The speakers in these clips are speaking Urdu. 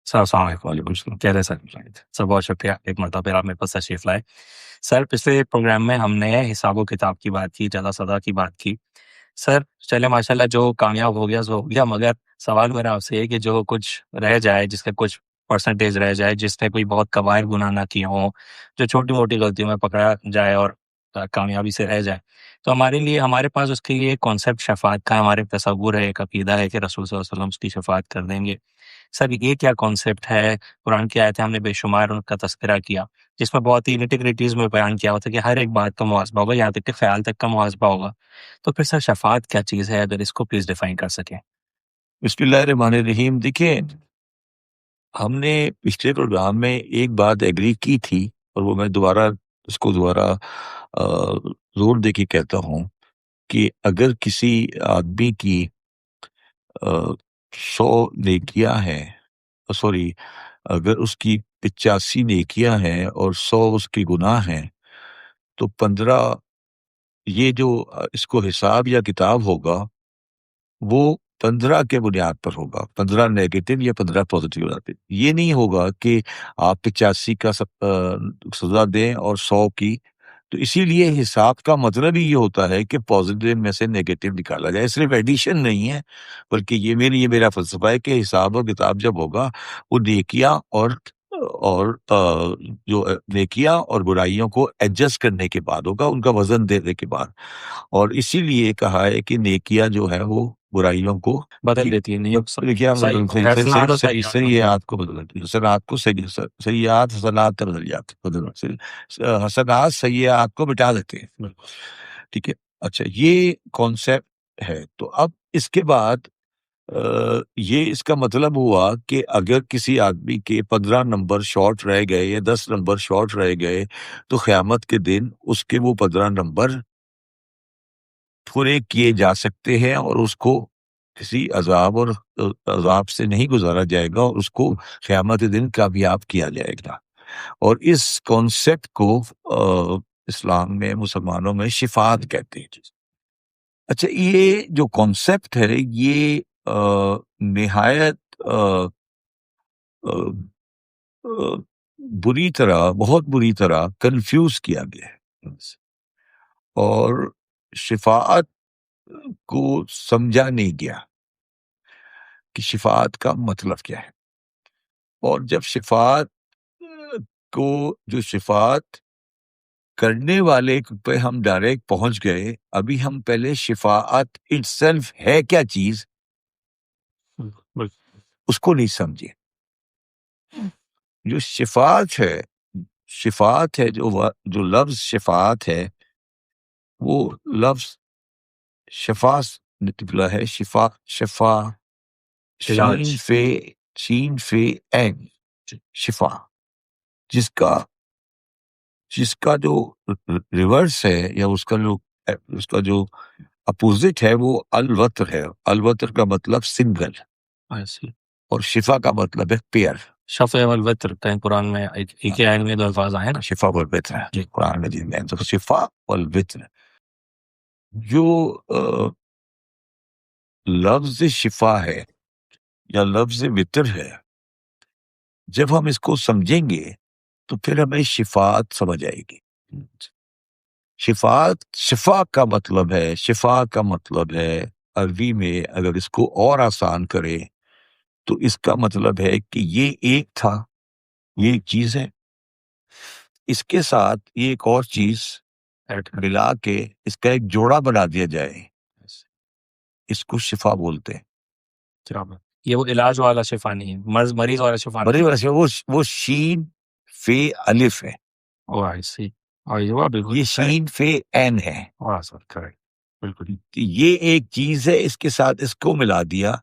سر السلام علیکم. وعلیکم السلام. کہہ رہے سر بہت شکریہ ایک مرتبہ پھر آپ میرے پاس تشریف لائے. سر پچھلے پروگرام میں ہم نے حساب و کتاب کی بات کی، جزا سزا کی بات کی. سر چلے ماشاء اللہ جو کامیاب ہو گیا سو ہو گیا، مگر سوال میرا آپ سے یہ کہ جو کچھ رہ جائے، جس کا کچھ پرسنٹیج رہ جائے، جس نے کوئی بہت کبائر گناہ نہ کیے ہوں، جو چھوٹی موٹی غلطیوں میں پکڑا جائے اور کامیابی سے رہ جائے، تو ہمارے لیے ہمارے پاس اس کے لیے ایک کانسیپٹ شفاعت کا ہمارے تصور ہے، ایک عقیدہ ہے کہ رسول صلی اللہ علیہ وسلم اس کی شفاعت کر دیں گے. سر یہ کیا کانسیپٹ ہے؟ قرآن کی آیتیں ہم نے بے شمار ان کا تذکرہ کیا، جس میں بہت ہی انٹیگریٹیز میں بیان کیا ہوتا ہے کہ ہر ایک بات کا محاسبہ ہوگا، یہاں تک کہ خیال تک کا محاسبہ ہوگا. تو پھر سر شفاعت کیا چیز ہے، اگر اس کو پلیز ڈیفائن کر سکیں. بسم اللہ الرحمن الرحیم. دیکھیں، ہم نے پچھلے پروگرام میں ایک بات ایگری کی تھی، اور وہ میں اس کو دوبارہ زور دے کے کہتا ہوں کہ اگر کسی آدمی کی 100 نیکیاں ہیں، سوری، اگر اس کی 85 نیکیاں ہیں اور 100 اس کے گناہ ہیں، تو 15 یہ جو اس کو حساب یا کتاب ہوگا وہ 15 کے بنیاد پر ہوگا، 15 نیگیٹو یا 15 پازیٹیو. یہ نہیں ہوگا کہ آپ 85 کا سزا دیں اور 100 کی. تو اسی لیے حساب کا مطلب ہی یہ ہوتا ہے کہ پازیٹیو میں سے نیگیٹو نکالا جائے. صرف ایڈیشن نہیں ہے، بلکہ یہ میرا فلسفہ ہے کہ حساب و کتاب جب ہوگا، وہ نیکیاں اور جو نیکیاں اور برائیوں کو ایڈجسٹ کرنے کے بعد ہوگا، ان کا وزن دینے کے بعد. اور اسی لیے کہا ہے کہ نیکیاں جو ہے وہ برائیوں کو بدل دیتی ہے، سیئات کو بدل دیتی ہے، حسنات کو سیئات حسنات کا بدل جاتے، حسنات سیئات کو مٹا دیتے ہیں. ٹھیک ہے، اچھا، یہ کانسیپٹ ہے. تو اب اس کے بعد یہ اس کا مطلب ہوا کہ اگر کسی آدمی کے 15 نمبر شارٹ رہ گئے یا 10 نمبر شارٹ رہ گئے، تو قیامت کے دن اس کے وہ 15 نمبر پورے کیے جا سکتے ہیں، اور اس کو کسی عذاب سے نہیں گزارا جائے گا، اور اس کو قیامت دن کامیاب کیا جائے گا. اور اس کانسیپٹ کو اسلام میں، مسلمانوں میں شفاعت کہتے ہیں. اچھا، یہ جو کانسیپٹ ہے یہ نہایت بہت بری طرح کنفیوز کیا گیا ہے، اور شفاعت کو سمجھا نہیں گیا کہ شفاعت کا مطلب کیا ہے. اور جب شفاعت کرنے والے پہ ہم ڈائریکٹ پہنچ گئے، ابھی ہم پہلے شفاعت اٹ سیلف ہے کیا چیز اس کو نہیں سمجھے. جو شفاعت ہے جو لفظ شفاعت ہے، وہ لفظ شفا نکلا ہے. شفا شین فے این، شفا، جس کا جو ریورس ہے یا اس کا جو اپوزٹ ہے وہ الوتر ہے. الوتر کا مطلب سنگل، اور شفا کا مطلب ہے پیئر. شفع والوتر کہیں قرآن میں ایک ہی آیت میں دو الفاظ آئے نا، شفا والوتر جی قرآن مجید میں. تو شفا والوتر، جو لفظ شفا ہے یا لفظ وتر ہے، جب ہم اس کو سمجھیں گے تو پھر ہمیں شفاعت سمجھ آئے گی. شفا کا مطلب ہے عربی میں، اگر اس کو اور آسان کرے تو اس کا مطلب ہے کہ یہ ایک تھا، یہ ایک چیز ہے، اس کے ساتھ یہ ایک اور چیز ملا کے اس کا ایک جوڑا بنا دیا جائے، اس کو شفا بولتے ہیں. یہ وہ علاج والا شفا نہیں ہے، مریض والا شفا نہیں. وہ شین فے الف ہے، یہ شین فے این ہے. بالکل یہ ایک چیز ہے، اس کے ساتھ اس کو ملا دیا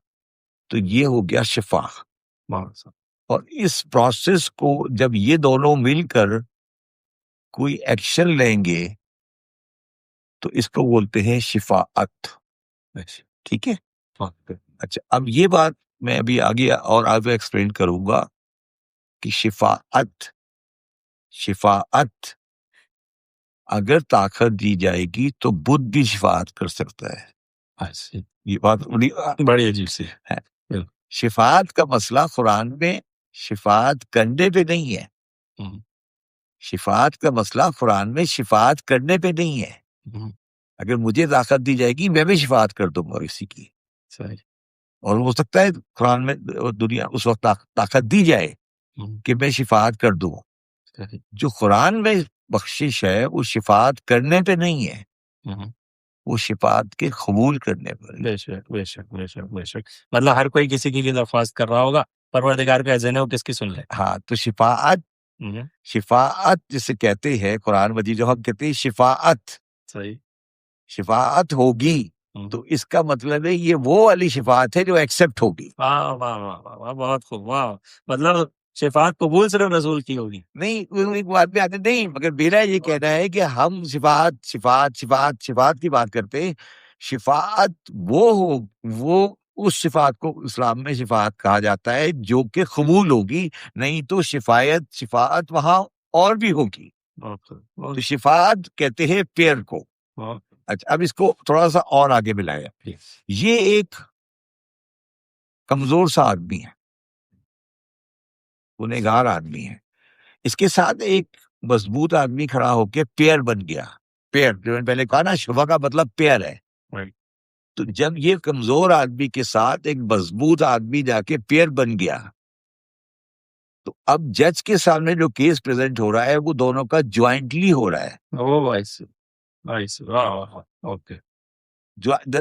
تو یہ ہو گیا شفا. اور اس پروسیس کو جب یہ دونوں مل کر کوئی ایکشن لیں گے تو اس کو بولتے ہیں شفاعت. ٹھیک ہے، اچھا، اب یہ بات میں ابھی آگے ایکسپلین کروں گا کہ شفاعت اگر طاقت دی جائے گی تو بدھ بھی شفاعت کر سکتا ہے. یہ بات بڑی عجیب سی ہے. شفاعت کا مسئلہ قرآن میں شفاعت کرنے پہ نہیں ہے. ہم، شفاعت کا مسئلہ قرآن میں شفاعت کرنے پہ نہیں ہے. ہم، اگر مجھے طاقت دی جائے گی میں بھی شفاعت کر دوں گا کسی کی. صحیح. اور ہو سکتا ہے قرآن میں دنیا اس وقت طاقت دی جائے ہم، کہ میں شفاعت کر دوں. صحیح. جو قرآن میں بخشش ہے وہ شفاعت کرنے پہ نہیں ہے، ہم، وہ شفاعت کے قبول کرنے پر ہے. بے شک بے شک بے شک بے شک. مطلب ہر کوئی کسی کے لیے درخواست کر رہا ہوگا، پروردگار کا اذن ہے وہ کس کی سن لے. ہاں تو شفاعت ہم، شفاعت جسے کہتے ہیں قرآن مجید جو ہم کہتے ہیں صحیح. شفاعت ہوگی ہم، تو اس کا مطلب ہے یہ وہ والی شفاعت ہے جو ایکسیپٹ ہوگی. واہ واہ واہ واہ واہ، بہت خوب. واہ، مطلب شفاعت قبول صرف رسول کی ہوگی. نہیں وہ ایک بات میں آتے نہیں، مگر میرا یہ کہنا ہے کہ ہم شفاعت کی بات کرتے ہیں. شفاعت وہ اس شفاعت کو اسلام میں شفاعت کہا جاتا ہے جو کہ قبول ہوگی، نہیں تو شفاعت وہاں اور بھی ہوگی. بہت خوب، تو بہت شفاعت کہتے ہیں پیئر کو. بہت. اچھا اب اس کو تھوڑا سا اور آگے ملایا. یہ ایک کمزور سا آدمی ہے، گنہگار آدمی ہے، اس کے ساتھ ایک مضبوط آدمی کھڑا ہو کے پیئر بن گیا. پیئر جو میں نے پہلے کہا نا، شفا کا مطلب پیئر ہے. Right. تو جب یہ کمزور آدمی کے ساتھ ایک مضبوط آدمی جا کے پیئر بن گیا تو اب جج کے سامنے جو کیس پریزنٹ ہو رہا ہے وہ دونوں کا جوائنٹلی ہو رہا ہے. Oh, I see. I see. واہ، اوکے.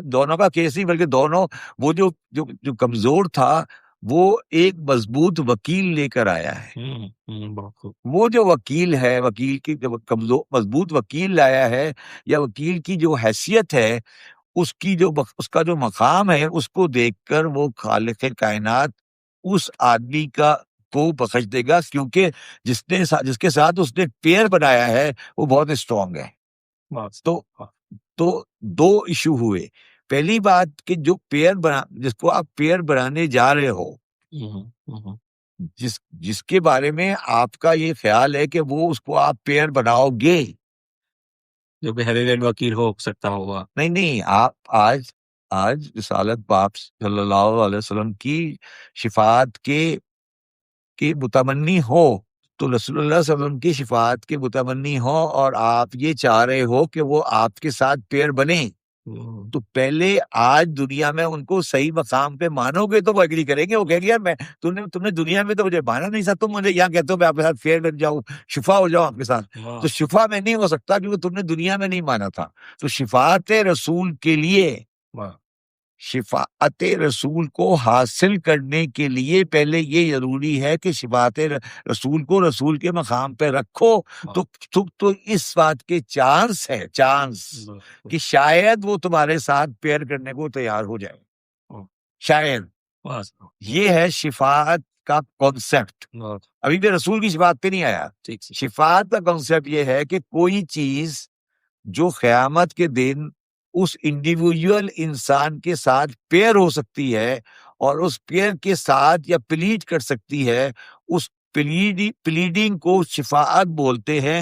دونوں کا کیس نہیں بلکہ دونوں وہ جو کمزور تھا وہ ایک مضبوط وکیل لے کر آیا ہے. بہت خوب. وہ جو وکیل ہے، وکیل کی جو کمزور مضبوط وکیل لایا ہے یا وکیل کی جو حیثیت ہے، اس کا جو مقام ہے، اس کو دیکھ کر وہ خالق کائنات اس آدمی کو بخش دے گا، کیونکہ جس کے ساتھ اس نے پیئر بنایا ہے وہ بہت اسٹرانگ ہے. تو دو ایشو ہوئے. پہلی بات کہ جس کو آپ پیئر بنانے جا رہے ہو، جس کے بارے میں آپ کا یہ خیال ہے کہ وہ اس کو آپ پیئر بناؤ گے، جو بہریرین وکیل ہو سکتا ہوگا. نہیں آپ آج رسالت پاک صلی اللہ علیہ وسلم کی شفاعت کے متمنی ہو، تو رسول اللہ صلی اللہ علیہ وسلم کی شفاعت کے متمنی ہو اور آپ یہ چاہ رہے ہو کہ وہ آپ کے ساتھ پیئر بنے، تو پہلے آج دنیا میں ان کو صحیح مقام پہ مانو گے تو وہ ایگری کریں گے. وہ کہیں گے یار تم نے دنیا میں تو مجھے مانا نہیں تھا، تم مجھے یہاں کہتے ہو میں آپ کے ساتھ فیئر بن جاؤں، شفا ہو جاؤں آپ کے ساتھ. تو شفا میں نہیں ہو سکتا کیونکہ تم نے دنیا میں نہیں مانا تھا. تو شفاعت رسول کے لیے، شفاعت رسول کو حاصل کرنے کے لیے پہلے یہ ضروری ہے کہ شفاعت رسول کو رسول کے مقام پہ رکھو. تو اس بات کے چانس کہ شاید وہ تمہارے ساتھ پیئر کرنے کو تیار ہو جائے. شاید یہ ہے شفاعت کا کانسیپٹ. ابھی بھی رسول کی شفاعت پہ نہیں آیا. شفاعت کا کانسیپٹ یہ ہے کہ کوئی چیز جو قیامت کے دن اس انڈیویجول انسان کے ساتھ پیئر ہو سکتی ہے اور اس پیئر کے ساتھ یا پلیڈ کر سکتی ہے، اس پلیڈنگ کو شفاعت بولتے ہیں.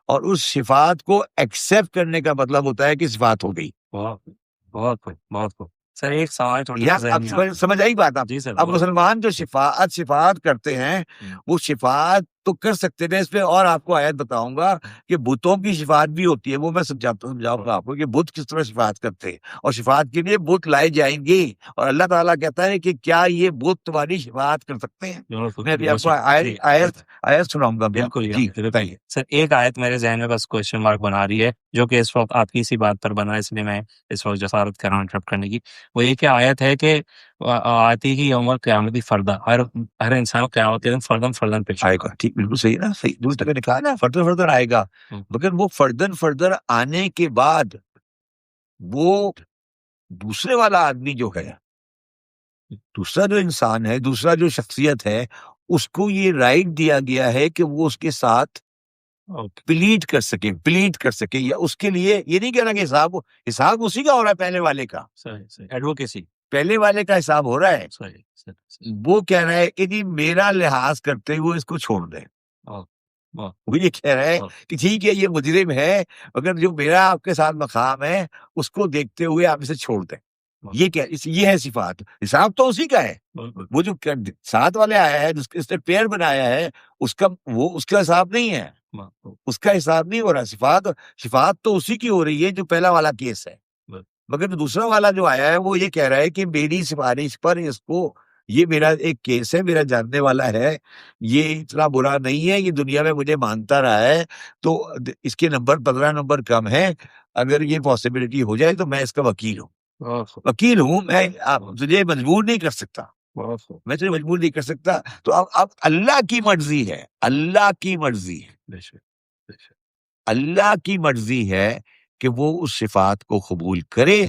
اور اس شفاعت کو ایکسیپٹ کرنے کا مطلب ہوتا ہے کہ شفاعت ہو گئی. بہت خوب. سر ایک سوال اب سمجھ آئی بات آپ؟ جی سر. اب مسلمان جو شفاعت کرتے ہیں وہ شفاعت تو کر سکتے ہیں. اس پہ اور آپ کو آیت بتاؤں گا کہ بتوں کی شفاعت بھی ہوتی ہے، وہ میں سمجھاؤں گا آپ کو کہ بت کس طرح شفاعت کرتے ہیں، اور شفاعت کے لیے بت لائے جائیں گے. اور اللہ تعالیٰ کہتا ہے کہ کیا یہ بت تمہاری شفاعت کر سکتے ہیں؟ میں ابھی آپ کو آیت سناؤں گا. بالکل جی بتائیے سر. ایک آیت میرے ذہن میں بس کوشچن مارک بنا رہی ہے، جو کہ اس وقت آپ کی اسی بات پر بنا ہے، اس لیے میں اس وقت جسارت کر رہا ہوں انٹرپٹ کرنے کی. وہ یہ کہ آیت ہے کہ آتی ہی یوم قیامتی فردہ، ہر انسان قیامت کے دن فردن پیش آئے گا. ٹھیک، بالکل صحیح نا، صحیح دوست نے کہا نا فردن آئے گا. مگر وہ فردن آنے کے بعد وہ دوسرے والا آدمی جو ہے، دوسرا جو انسان ہے، دوسرا جو شخصیت ہے، اس کو یہ رائٹ دیا گیا ہے کہ وہ اس کے ساتھ پلیڈ کر سکے یا اس کے لیے یہ نہیں کہنا کہ حساب اسی کا ہو رہا ہے، پہلے والے کا. ایڈوکیسی پہلے والے کا حساب ہو رہا ہے. وہ کہہ رہا ہے کہ جی میرا لحاظ کرتے ہوئے اس کو چھوڑ دیں. وہ یہ کہہ رہا ہے کہ ٹھیک ہے یہ مجرم ہے، مگر جو میرا آپ کے ساتھ مقام ہے اس کو دیکھتے ہوئے آپ اسے چھوڑ دیں. یہ ہے صفات. حساب تو اسی کا ہے. بالکل وہ جو ساتھ والے آیا ہے جس نے پیڑ بنایا ہے اس کا حساب نہیں ہے, اس کا حساب نہیں ہو رہا. صفات تو اسی کی ہو رہی ہے جو پہلا والا کیس ہے. مگر دوسرا والا جو آیا ہے وہ یہ کہہ رہا ہے کہ میری سفارش پر اس کو, یہ میرا ایک کیس ہے, میرا جاننے والا ہے, یہ اتنا برا نہیں ہے, یہ دنیا میں مجھے مانتا رہا ہے, تو اس کے نمبر 15 نمبر کم ہے, اگر یہ پاسبلٹی ہو جائے تو میں اس کا وکیل ہوں. وکیل ہوں میں, تجھے مجبور نہیں کر سکتا, میں تجھے مجبور نہیں کر سکتا. تو اب اللہ کی مرضی ہے, اللہ کی مرضی ہے, اللہ کی مرضی ہے کہ وہ اس صفات کو قبول کرے,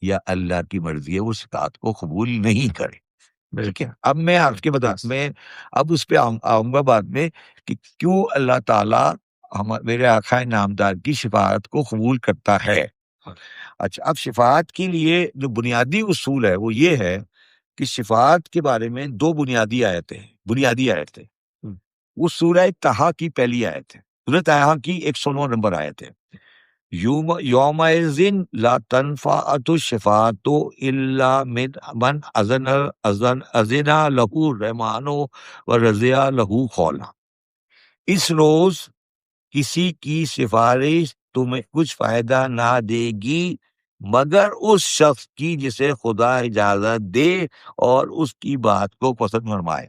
یا اللہ کی مرضی ہے وہ صفات کو قبول نہیں کرے. ٹھیک ہے. اب میں آپ کے میں اب اس پہ آؤں گا بعد میں کہ کیوں اللہ تعالیٰ میرے آقا نامدار کی شفاعت کو قبول کرتا ہے. اچھا, اب شفاعت کے لیے جو بنیادی اصول ہے وہ یہ ہے کہ شفاعت کے بارے میں 2 بنیادی آیتیں. وہ سورہ طٰہٰ کی پہلی آیت ہے, سورہ طٰہٰ کی 109 نمبر آیت ہے. یومئذ لا تنفع الشفاعۃ الا من اذن له الرحمن ورضی له قولا. اس روز کسی کی سفارش تمہیں کچھ فائدہ نہ دے گی مگر اس شخص کی جسے خدا اجازت دے اور اس کی بات کو پسند فرمائے.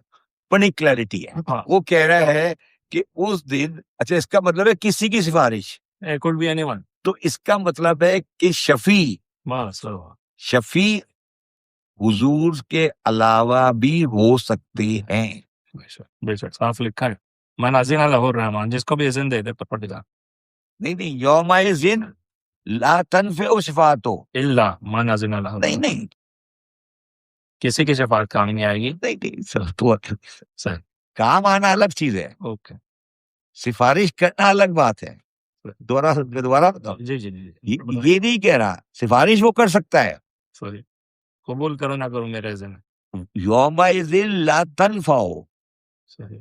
بڑی کلیئرٹی ہے. وہ کہہ رہا ہے کہ اس دن, اچھا اس کا مطلب ہے کسی کی سفارش, could be anyone. تو اس کا مطلب ہے کہ شفیع حضور کے علاوہ بھی ہو سکتے ہیں. بے شک صاف لکھا ہے, من اذن لہ الرحمن, جس کو بھی اذن دے دے پروردگار. نہیں, یومئذ لا تنفع شفاعۃ الا من اذن لہ, نہیں, کسی کی شفاعت کام نہیں آئے گی. نہیں سر, تو صحیح, کام آنا الگ چیز ہے, اوکے, سفارش کرنا الگ بات ہے. دوبارہ بتاؤ. جی یہ نہیں کہہ رہا, سفارش وہ کر سکتا ہے. سوری, قبول کرو نہ کرو میرے اذن. یومئذ لا تنفع, صحیح,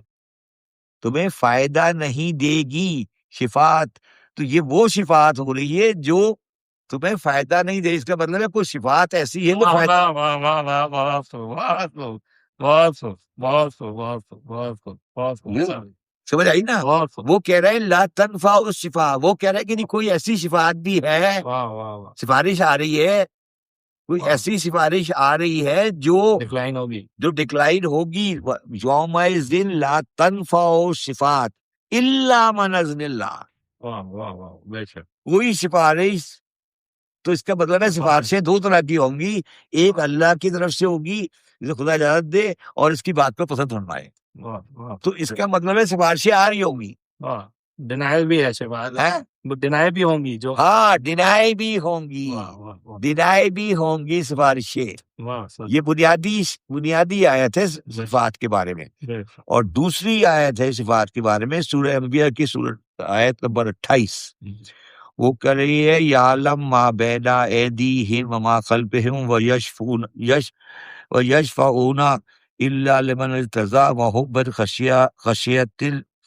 تمہیں فائدہ نہیں دے گی شفاعت. تو یہ وہ شفاعت ہو رہی ہے جو تمہیں فائدہ نہیں دے. اس کا مطلب ہے کوئی شفاعت ایسی ہے جو سمجھ آئی نا. وہ کہہ رہے ہیں لا تنفع الشفاعہ, وہ کہہ رہے ہیں کہ نہیں کوئی ایسی شفاعت بھی ہے, سفارش آ رہی ہے, کوئی ایسی سفارش آ رہی ہے جو ڈکلائن ہوگی. یومئذ لا تنفع الشفاعۃ الا من اذن اللہ. کوئی سفارش, تو اس کا مطلب ہے سفارشیں 2 طرح کی ہوں گی, ایک اللہ کی طرف سے ہوگی جسے خدا اجازت دے اور اس کی بات کو پسند فرمائے. تو اس کا مطلب ہے سفارشیں آ رہی ہوں گی. ڈینائل بھی ہے شفاعت, ڈینائی بھی ہوں گی, جو ہاں ڈینائی بھی ہوں گی سفارشیں. یہ بنیادی آیت ہے صفات کے بارے میں. اور دوسری آیت ہے صفات کے بارے میں سورہ انبیاء کی سورۃ آیت نمبر 28. وہ کہہ رہی ہے یعلم ما بین ایدیہم وما خلفہم ویشفعون الا لمن ارتضی وحب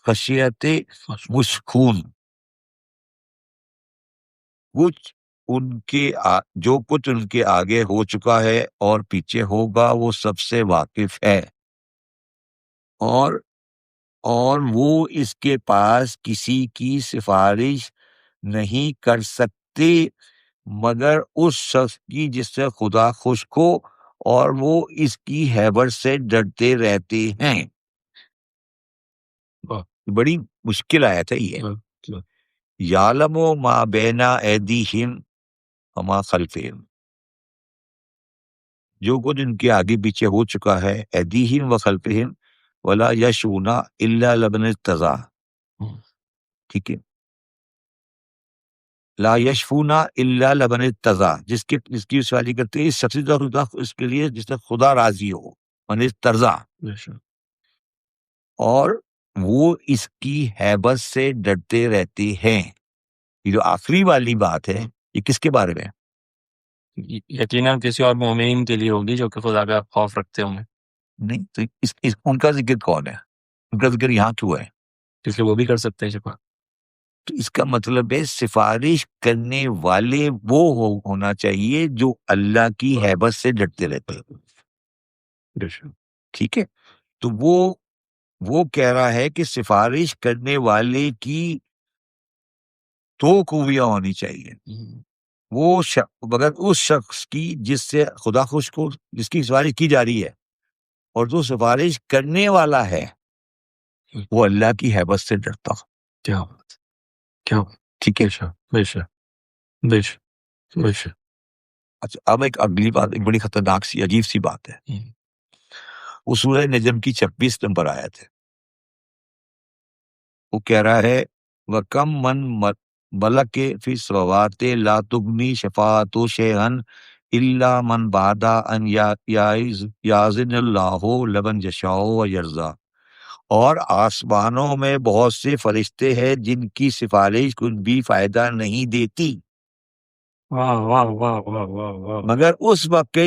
خشیت مشکون. جو کچھ ان کے آگے ہو چکا ہے اور پیچھے ہوگا وہ سب سے واقف ہے, اور وہ اس کے پاس کسی کی سفارش نہیں کر سکتے مگر اس شخص کی جس سے خدا خوش ہو, اور وہ اس کی ہیبت سے ڈرتے رہتے ہیں. بڑی مشکل آیت ہے یہ. یعلم ما بین ایدیہم وما خلفہم, جو کچھ ان کے آگے پیچھے ہو چکا ہے, ایدیہم و خلفہم ولا یشعرون الا لمن ارتضی. ٹھیک ہے, لا یشفون الا لمن ارتضی, جس کی سوالی کرتے ہیں اس شخص کا خدا, اس کے لیے جس سے خدا راضی ہو, من ارتضی, اور وہ اس کی ہیبت سے ڈرتے رہتے ہیں. یہ جو آخری والی بات ہے یہ کس کے بارے میں؟ یقیناً کسی اور مومنین کے لیے ہوگی جو کہ خدا کا خوف رکھتے ہوں گے. نہیں تو ان کا ذکر کون ہے؟ ان کا ذکر یہاں کیوں ہے؟ کیونکہ وہ بھی کر سکتے ہیں شفاعت. تو اس کا مطلب ہے سفارش کرنے والے وہ ہونا چاہیے جو اللہ کی ہیبت سے ڈرتے رہتے ہیں. ٹھیک ہے. تو وہ کہہ رہا ہے کہ سفارش کرنے والے کی 2 خوبیاں ہونی چاہیے. وہ مگر اس شخص کی جس سے خدا خوش کو جس کی سفارش کی جا رہی ہے، اور جو سفارش کرنے والا ہے وہ اللہ کی ہیبت سے ڈرتا ہو. کیا بات، کیا بات، ٹھیک ہے. بے شک بے شک بے شک. اچھا، اب ایک اگلی بات، ایک بڑی خطرناک سی عجیب سی بات ہے. وہ سورہ نجم کی 26 نمبر آیت ہے. وہ کہہ رہا ہے وَكَمْ مَنْ مَلَكَ فِي السَّمَاوَاتِ لَا تُغْنِي شَفَاعَتُهُ شَيْئًا إِلَّا مَنْ بَعْدَ أَنْ يَأْذِنَ اللَّهُ لِمَنْ يَشَاءُ وَيَرْضَىٰ. اور آسمانوں میں بہت سے فرشتے ہیں جن کی سفارش کچھ بھی فائدہ نہیں دیتی واہ واہ واہ واہ واہ واہ. مگر اس وقت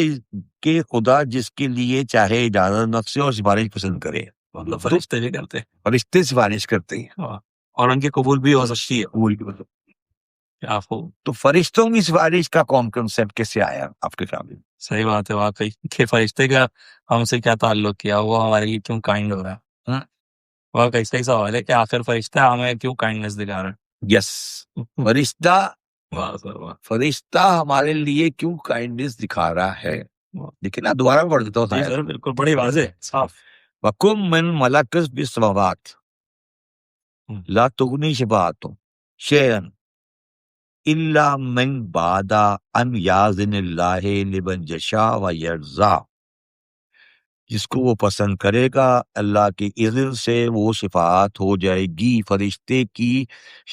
کہ خدا جس کے لیے چاہے اجازت بخشے اور سفارش پسند کرے. مطلب فرشتے بھی کرتے ہیں، فرشتے سفارش کرتے ہیں. واہ. اور ان کی قبول بھی ہو سکتی ہے. کیا خوب. تو فرشتوں کی سفارش کا کنسیپٹ کیسے آیا آپ کے سامنے؟ صحیح بات ہے واقعی کہ فرشتے کا ہم سے کیا تعلق کیا، وہ ہمارے لیے کیوں کائنڈ ہو رہا ہے. واقعی صحیح سوال ہے کہ آخر فرشتہ ہمیں کیوں کائنڈنس دکھا رہا ہے. یس. فرشتہ واہ سر واہ. فرشتہ ہمارے لیے کیوں کائنڈنس دکھا رہا ہے. لیکن آپ دوبارہ پڑھ دیتا جی ہوں. سر بالکل، بڑی واضح صاف. وَكُمْ مِنْ مَلَكٍ فِي السَّمَاوَاتِ لَا تُغْنِي شَفَاعَتُهُمْ شَيْئًا إِلَّا مِنْ بَعْدَ أَنْ يَأْذِنَ اللَّهُ لِمَنْ يَشَاءُ وَيَرْضَىٰ. جس کو وہ پسند کرے گا اللہ کے اذن سے وہ شفاعت ہو جائے گی، فرشتے کی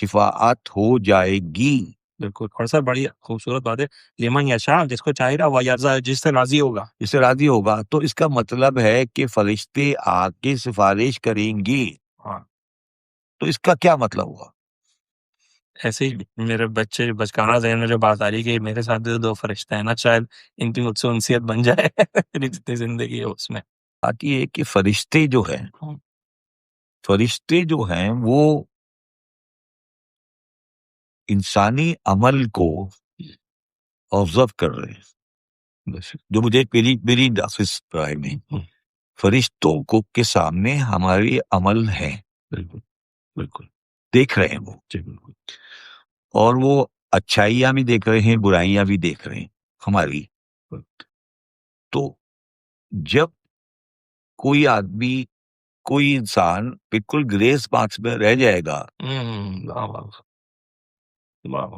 شفاعت ہو جائے گی. بالکل. اور سر بڑی خوبصورت بات ہے، لمن یشاء، جس کو چاہے گا، و یرضا، جس سے راضی ہوگا. اس سے راضی ہوگا. تو اس کا مطلب ہے کہ فرشتے آ کے سفارش کریں گے. ہاں. تو اس کا کیا مطلب ہوا؟ ایسے ہی میرے بچے بچکانہ ذہن میں جو بات آ رہی کہ میرے ساتھ 2 فرشتے ہیں نا، شاید ان کی مجھ سے انسیت بن جائے میری جتنی زندگی ہے اس میں. بات یہ ہے کہ فرشتے جو ہیں وہ انسانی عمل کو آبزرو کر رہے ہیں. جو مجھے میری نافذ رائے میں فرشتوں کو کے سامنے ہمارے عمل ہیں. بالکل بالکل. دیکھ رہے ہیں وہ. جی بالکل. اور وہ اچھائیاں بھی دیکھ رہے ہیں، برائیاں بھی دیکھ رہے ہیں ہماری. تو جب کوئی آدمی، کوئی انسان بالکل گریس مارکس میں رہ جائے گا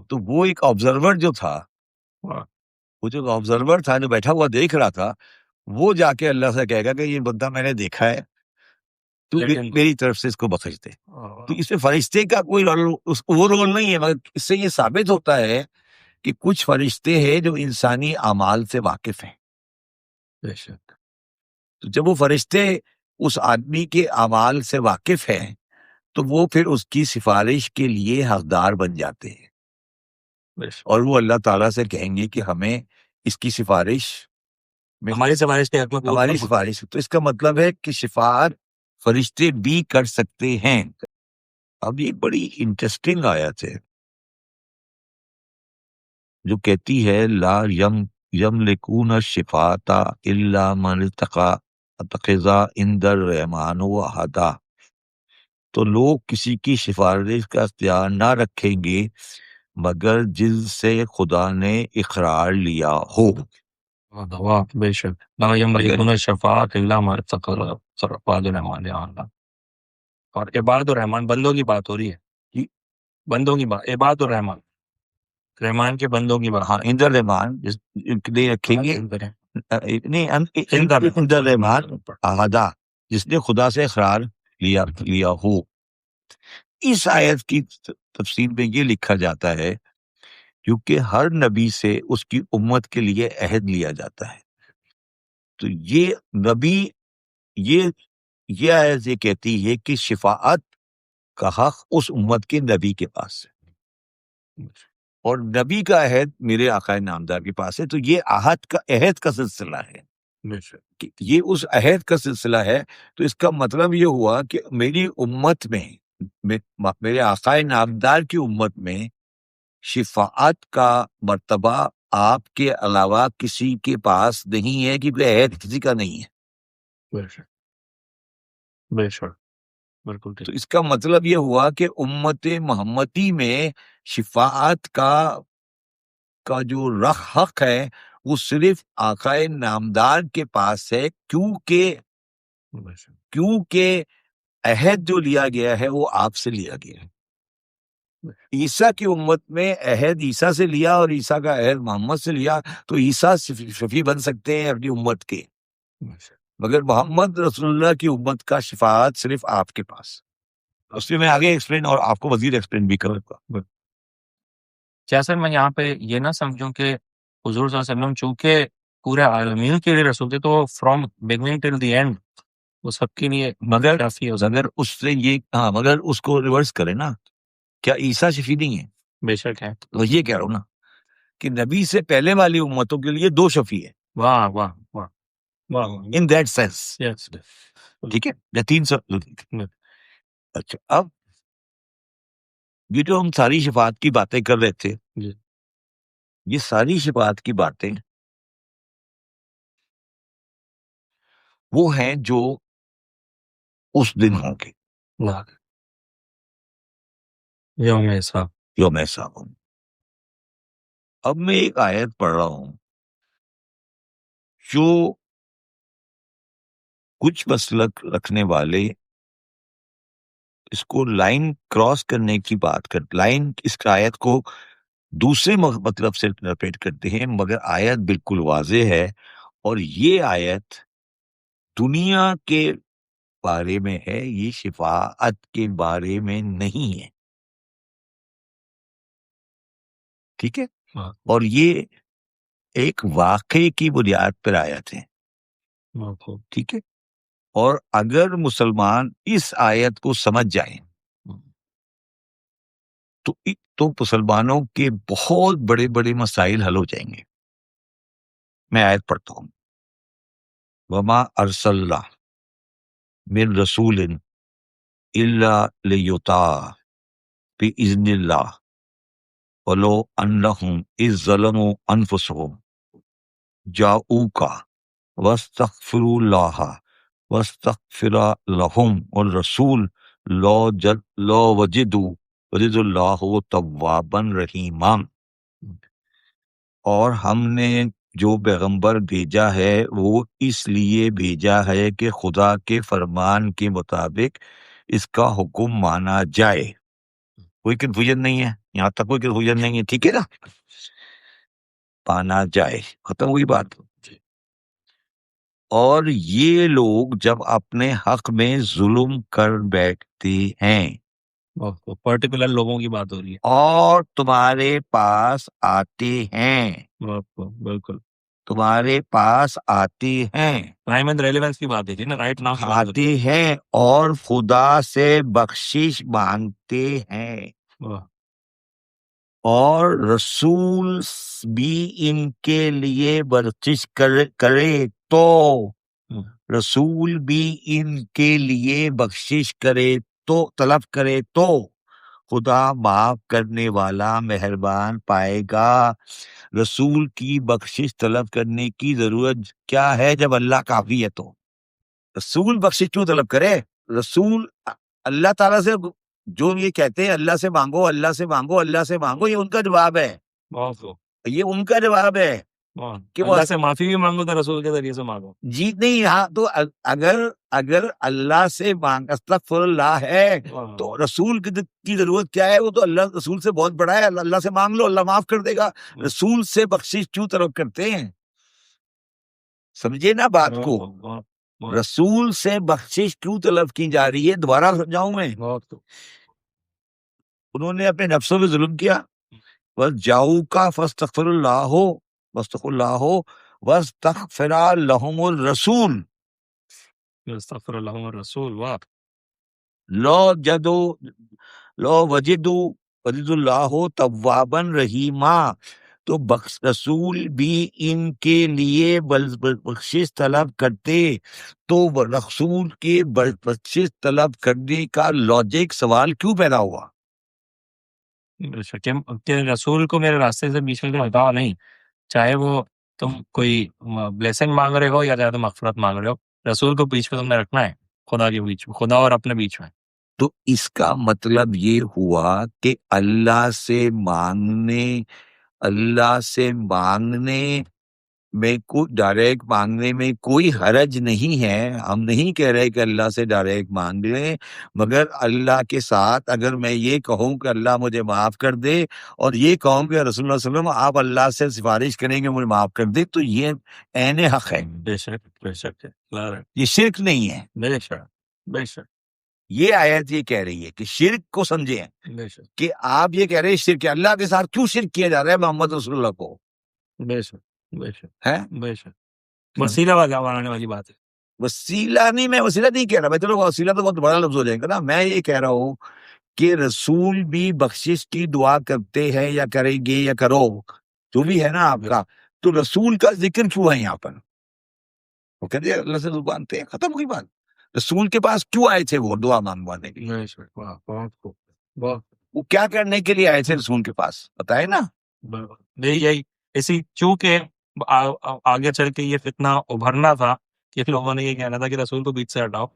تو وہ ایک آبزرور جو تھا، وہ جو آبزرور تھا جو بیٹھا ہوا دیکھ رہا تھا، وہ جا کے اللہ سے کہے گا کہ یہ بندہ میں نے دیکھا ہے، تو میری طرف سے اس کو بخش دے. تو اس میں فرشتے کا کوئی وہ رول نہیں ہے، مگر اس سے یہ ثابت ہوتا ہے کہ کچھ فرشتے ہیں جو انسانی اعمال سے واقف ہیں. بے شک. تو جب وہ فرشتے اس آدمی کے اعمال سے واقف ہیں تو وہ پھر اس کی سفارش کے لیے حقدار بن جاتے ہیں. اور وہ اللہ تعالیٰ سے کہیں گے کہ ہمیں اس کی سفارش میں ہماری سفارش کے حق میں ہماری سفارش. تو اس کا مطلب ہے کہ شفاعت فرشتے بھی کر سکتے ہیں. اب یہ بڑی انٹرسٹنگ آیت ہے جو کہتی ہے لا یملکون الشفاعۃ الا من اتخذ عند الرحمن عہدا. تو لوگ کسی کی سفارش کا اختیار نہ رکھیں گے مگر جن سے خدا نے اقرار لیا ہو. بے شک. لا یملکون الشفاعۃ الا من اتخذ عند الرحمن عہدا. اور عباد الرحمان بندوں کی بات ہو رہی ہے، بندوں کی بات، عباد الرحمان رحمان کے بندوں کی بات. ہاں، عند الرحمن نہیں رکھیں گے، نہیں عند الرحمن عہدا، جس نے خدا سے اقرار لیا ہو. اس آیت کی تفسیر میں یہ لکھا جاتا ہے کیونکہ ہر نبی سے اس کی امت کے لیے عہد لیا جاتا ہے. تو یہ نبی یہ آیت یہ کہتی ہے کہ شفاعت کا حق اس امت کے نبی کے پاس ہے اور نبی کا عہد میرے آقا نامدار کے پاس ہے. تو یہ عہد کا سلسلہ ہے، یہ اس عہد کا سلسلہ ہے. تو اس کا مطلب یہ ہوا کہ میری امت میں میرے آقا نامدار کی امت میں شفاعت کا مرتبہ آپ کے علاوہ کسی کے پاس نہیں ہے، کیونکہ عہد کسی کا نہیں ہے۔ بے شک بے شک، بالکل تو ٹھیک۔ اس کا مطلب یہ ہوا کہ امت محمدی میں شفاعت کا جو حق ہے وہ صرف آقا نامدار کے پاس ہے، بے شک کیونکہ عہد جو لیا گیا ہے وہ آپ سے لیا گیا ہے۔ عیسیٰ کی امت میں عہد عیسیٰ سے لیا اور عیسیٰ کا عہد محمد سے لیا، تو عیسیٰ شفیع بن سکتے ہیں اپنی امت کے، بے شک۔ مگر محمد رسول اللہ کی امت کا شفاعت صرف آپ کے پاس۔ اس لیے میں آگے ایکسپلین اور آپ کو مزید ایکسپلین بھی کروں گا۔ کیا سر میں یہاں پہ یہ نہ سمجھوں کہ حضور صلی اللہ علیہ وسلم چونکہ پورے عالمین کے لیے رسول تھے، تو from beginning till the end وہ سب کے لیے مگر کافی ہو سکتا مگر اس سے یہ مگر اس کو ریورس کرے نا، کیا عیسیٰ شفیع نہیں ہے؟ ہے۔ بے شک ہے۔ تو یہ کہہ رہا ہوں نا کہ نبی سے پہلے والی امتوں کے لیے دو شفیع ہیں، واہ واہ واہ واہ، ان دیٹ سینس، یس ٹھیک ہے، یا تین سو۔ اچھا، اب یہ جو ہم ساری شفاعت کی باتیں کر رہے تھے، جی یہ ساری شفاعت کی باتیں وہ ہیں جو اس دن ہوں گے، واہ، یوم حساب۔ یوم حساب ہوں گے۔ اب میں ایک آیت پڑھ رہا ہوں جو کچھ مسلک رکھنے والے اس کو لائن کراس کرنے کی بات لائن اس آیت کو دوسرے مطلب سے انٹرپریٹ کرتے ہیں، مگر آیت بالکل واضح ہے، اور یہ آیت دنیا کے بارے میں ہے، یہ شفاعت کے بارے میں نہیں ہے، ٹھیک ہے؟ واہ اور یہ ایک واقعے کی بنیاد پر آیت ہے، واہ خوب۔ ٹھیک ہے؟ اور اگر مسلمان اس آیت کو سمجھ جائیں تو مسلمانوں کے بہت بڑے بڑے مسائل حل ہو جائیں گے۔ میں آیت پڑھتا ہوں، وما ارسلنا من رسول الا لیطاع باذن اللہ ولو انہم اذ ظلموا انفسهم جاؤوک واستغفروا اللہ واستغفر لهم والرسول لو وجدوا اللہ توابا رحیما۔ اور ہم نے جو پیغمبر بھیجا ہے وہ اس لیے بھیجا ہے کہ خدا کے فرمان کے مطابق اس کا حکم مانا جائے۔ کوئی کنفیوژن نہیں ہے، یہاں تک کوئی کنفیوژن نہیں ہے، ٹھیک ہے نا؟ مانا جائے، ختم ہوئی بات۔ اور یہ لوگ جب اپنے حق میں ظلم کر بیٹھتے ہیں پرٹیکولر لوگوں کی بات ہو رہی ہے، اور تمہارے پاس آتے ہیں، بالکل تمہارے پاس آتے ہیں، ٹائم اینڈ ریلیونس کی بات ہے نا، رائٹ ناؤ کی بات ہو رہی آتے ہیں اور خدا سے بخشش مانگتے ہیں، ہے۔ واہ، اور رسول بھی ان کے لیے بخشش کرے تو رسول بھی ان کے لیے بخشش کرے تو طلب کرے تو خدا معاف کرنے والا مہربان پائے گا۔ رسول کی بخشش طلب کرنے کی ضرورت کیا ہے جب اللہ کافی ہے؟ تو رسول بخشش کیوں طلب کرے؟ رسول اللہ تعالیٰ سے جو یہ کہتے ہیں اللہ سے مانگو، اللہ سے مانگو، اللہ سے مانگو، یہ ان کا جواب ہے، یہ ان کا جواب ہے کہ وہ اللہ سے معافی بھی مانگو تو رسول کے ذریعے سے مانگو۔ جی نہیں، ہاں تو اگر اللہ سے استغفر اللہ ہے تو رسول کی ضرورت کیا ہے؟ وہ تو اللہ رسول سے بہت بڑا ہے، اللہ سے مانگ لو، اللہ معاف کر دے گا۔ رسول سے بخشش کیوں طلب کرتے ہیں؟ سمجھے نا بات کو؟ رسول سے بخشش کیوں طلب کی جا رہی ہے؟ دوبارہ سمجھاؤں میں؟ انہوں نے اپنے نفسوں پہ ظلم کیا، بس جاؤ کا فاستغفر اللہ واستغفر اللہ واستغفر لهم الرسول استغفر اللہ الرسول۔ واہ، لو وجدوا اللہ توابا رحیما۔ تو رسول بھی ان کے لیے بخشش طلب کرتے، تو رسول کے بخشش طلب کرنے کا لاجک سوال کیوں پیدا ہوا؟ بے شک کہ رسول کو میرے راستے سے بیچ میں ہٹاؤ نہیں، چاہے وہ تم کوئی بلیسنگ مانگ رہے ہو یا چاہے تم مغفرت مانگ رہے ہو، رسول کو بیچ میں تم نے رکھنا ہے، خدا کے بیچ میں، خدا اور اپنے بیچ میں۔ تو اس کا مطلب یہ ہوا کہ اللہ سے مانگنے میں کوئی ڈائریکٹ مانگنے میں کوئی حرج نہیں ہے، ہم نہیں کہہ رہے کہ اللہ سے ڈائریکٹ مانگ لیں، مگر اللہ کے ساتھ اگر میں یہ کہوں کہ اللہ مجھے معاف کر دے اور یہ کہوں کہ رسول اللہ صلی اللہ علیہ وسلم آپ اللہ سے سفارش کریں گے مجھے معاف کر دے، تو یہ عین حق ہے، بے شک بے شک یہ شرک نہیں ہے۔ بے شک بے شک یہ آیت یہ کہہ رہی ہے کہ شرک کو سمجھیں، بے شک کہ آپ یہ کہہ رہے ہیں شرک، اللہ کے ساتھ کیوں شرک کیا جا رہا ہے محمد رسول اللہ کو، بے شک بے شک ہے بے شک وسیلہ بنانے والی بات ہے۔ وسیلہ نہیں، میں وسیلہ نہیں کہہ رہا، میں چلو وسیلہ تو بہت بڑا لفظ ہو جائے گا نا، میں یہ کہہ رہا ہوں کہ رسول بھی بخشش کی دعا کرتے ہیں یا کریں گے یا کرو جو بھی ہے نا آپ کا، تو رسول کا ذکر کیوں ہے یہاں پر؟ وہ کہتے ہیں اللہ سے مانتے ہیں، ختم ہوئی بات۔ رسول کے پاس کیوں آئے تھے وہ دعا مانگوانے کے لیے؟ بے شک واہ بہت خوب بہت وہ کیا کرنے کے لیے آئے تھے رسول کے پاس بتائے نا؟ یہی اسی چونکہ آگے چل کے یہ فتنہ ابھرنا تھا کہ لوگوں نے یہ کہنا تھا کہ رسول کو بیچ سے ہٹاؤ،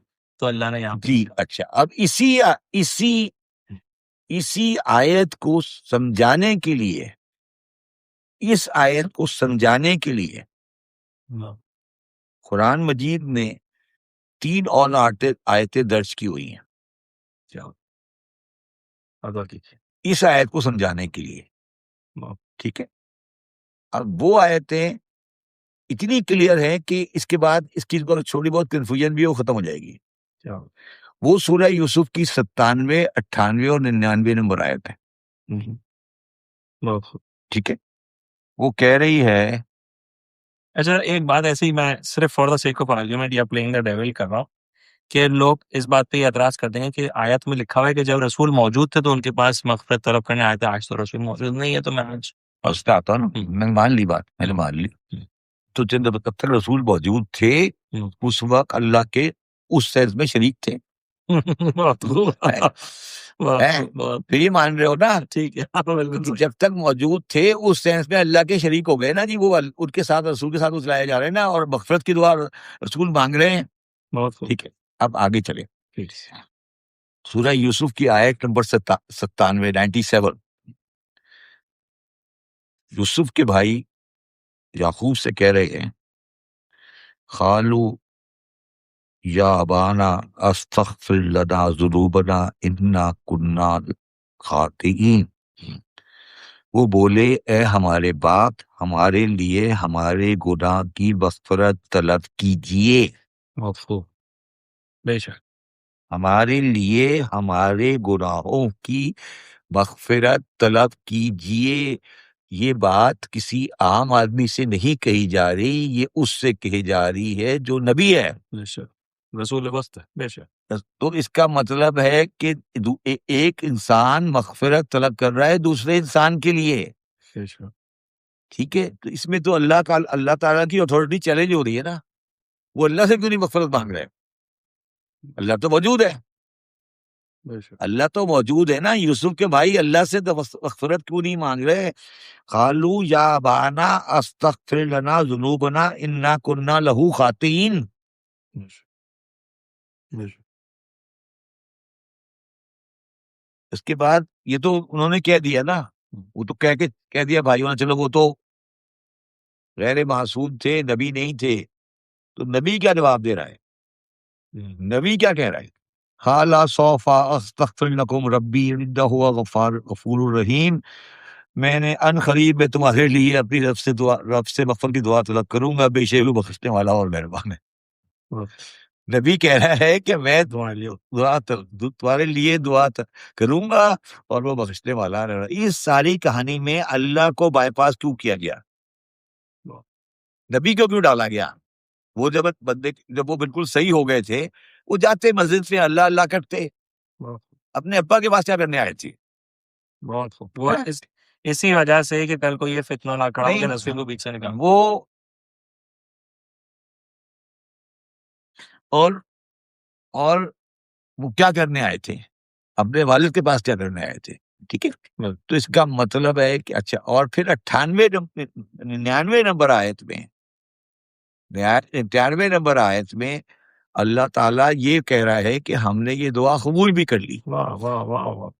تو اللہ نے یہاں پہ جی اچھا، اب اسی آیت کو سمجھانے کے لیے، اس آیت کو سمجھانے کے لیے قرآن مجید نے 3 اور آیتیں درج کی ہوئی ہیں ادا کیجیے۔ اس آیت کو سمجھانے کے لیے، ٹھیک ہے؟ اب وہ آیتیں اتنی کلیئر ہیں کہ اس کے بعد اس کی چھوٹی بہت کنفیوژن بھی وہ ختم ہو جائے گی۔ وہ سورہ یوسف کی 97، 98 اور 99 نمبر آیت ہے، ٹھیک ہے؟ وہ کہہ رہی ہے، اچھا ایک بات ایسی میں صرف for the sake of argument یا پلینگ دا ڈیول کر رہا ہوں کہ لوگ اس بات پہ اعتراض کرتے ہیں کہ آیت میں لکھا ہوا ہے کہ جب رسول موجود تھے تو ان کے پاس مغفرت طلب کرنے آئے تھے، آج تو رسول موجود نہیں ہے، تو میں آج اس آتا نا، میں مان لی بات، میں نے مان لی، تو جب تک رسول موجود تھے اس وقت اللہ کے اس سینس میں شریک تھے، پھر یہ مان رہے ہو نا؟ ٹھیک ہے، جب تک موجود تھے اس سینس میں اللہ کے شریک ہو گئے نا جی، وہ ان کے ساتھ رسول کے ساتھ اترائے جا رہے ہیں نا، اور مغفرت کی دعا رسول مانگ رہے ہیں، ٹھیک ہے؟ اب آگے چلے، سورہ یوسف کی آیت نمبر 97 یوسف کے بھائی یعقوب سے کہہ رہے ہیں، قالو یا ابانا استغفر لنا ذنوبنا انا کنا خاطئین، وہ بولے اے ہمارے باپ ہمارے لیے ہمارے گناہ کی مغفرت طلب کیجیے، بے شک ہمارے لیے ہمارے گناہوں کی مغفرت طلب کیجیے۔ یہ بات کسی عام آدمی سے نہیں کہی جا رہی، یہ اس سے کہی جا رہی ہے جو نبی ہے، بے شک رسول وسط ہے، بے شک۔ تو اس کا مطلب ہے کہ ایک انسان مغفرت طلب کر رہا ہے دوسرے انسان کے لیے، بے شک ٹھیک ہے؟ تو اس میں تو اللہ تعالیٰ کی اتھارٹی چیلنج ہو رہی ہے نا، وہ اللہ سے کیوں نہیں مغفرت مانگ رہے؟ اللہ تو موجود ہے، بے شک اللہ تو موجود ہے نا۔ یوسف کے بھائی اللہ سے مغفرت کیوں نہیں مانگ رہے؟ قالو یا ابانا استغفر لنا ذنوبنا انا کنا لہو خاطئین، بے شک بے شک اس کے بعد یہ تو انہوں نے کہہ دیا نا، وہ تو کہہ دیا بھائیوں نے، چلو وہ تو غیر معصوم تھے، نبی نہیں تھے، تو نبی کیا جواب دے رہا ہے؟ نبی کیا کہہ رہا ہے؟ حالا سوف استغفر لکم ربی انہ ہوا غفور الرحیم، میں نے ان قریب میں تمہارے لیے اپنی رب سے مغفرت کی دعا طلب کروں گا، بے شک وہ بخشنے والا اور مہربان ہے۔ نبی کہہ رہا ہے کہ میں تمہارے لیے دعا کروں گا اور وہ بخشنے والا ہے۔ اس ساری کہانی میں اللہ کو بائی پاس کیوں کیا گیا؟ نبی کو کیوں ڈالا گیا؟ وہ جب بالکل صحیح ہو گئے تھے، وہ جاتے مسجد میں اللہ اللہ کرتے، اپنے ابا کے پاس کیا کرنے آئے تھے؟ بہت خوب، وہ اسی وجہ سے کہ کل کو یہ فتنہ نہ کھڑا ہو کہ نہیں، رسول کو بیچ سے نکال. وہ اور وہ کیا کرنے آئے تھے؟ اپنے والد کے پاس کیا کرنے آئے تھے؟ ٹھیک ہے، تو اس کا مطلب ہے کہ اچھا، اور پھر 99 نمبر آیت میں اللہ تعالیٰ یہ کہہ رہا ہے کہ ہم نے یہ دعا قبول بھی کر لی. واہ واہ واہ واہ.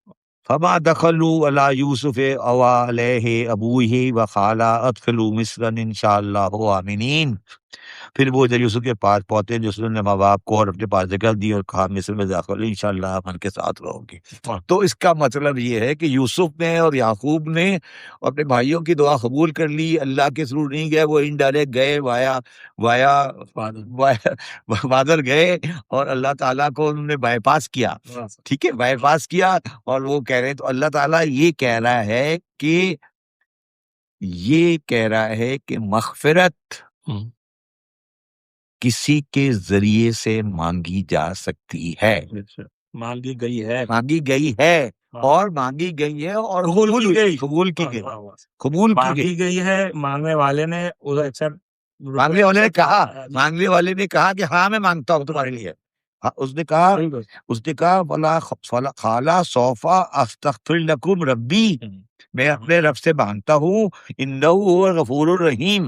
فما دخلوا علی یوسف او علیہ ابوہ وقالا ادخلوا مصر انشاءاللہ آمنین. پھر وہ جب یوسف کے پاس پہنچے، یوسف نے ماں باپ کو اور اپنے پاس جگہ دی اور کہا مصر میں داخل انشاءاللہ امن کے ساتھ رہو گے. تو اس کا مطلب یہ ہے کہ یوسف نے اور یعقوب نے اپنے بھائیوں کی دعا قبول کر لی، اللہ کے تھرو نہیں گئے، وہ انڈائریکٹ گئے وایا بادر گئے اور اللہ تعالیٰ کو انہوں نے بائی پاس کیا. ٹھیک ہے، بائی پاس کیا. اور وہ کہہ رہے ہیں، تو اللہ تعالیٰ یہ کہہ رہا ہے کہ مغفرت کسی کے ذریعے سے مانگی جا سکتی ہے، مانگی گئی ہے اور مانگی گئی ہے اور قبول کی گئی. ہے. مانگنے والے نے مانگنے والے نے کہا کہ ہاں میں مانگتا ہوں تمہارے لیے. اس نے کہا فلا خالا صوفا استغفر لکم ربی، میں اپنے رب سے مانگتا ہوں، انہ هو الغفور الرحیم.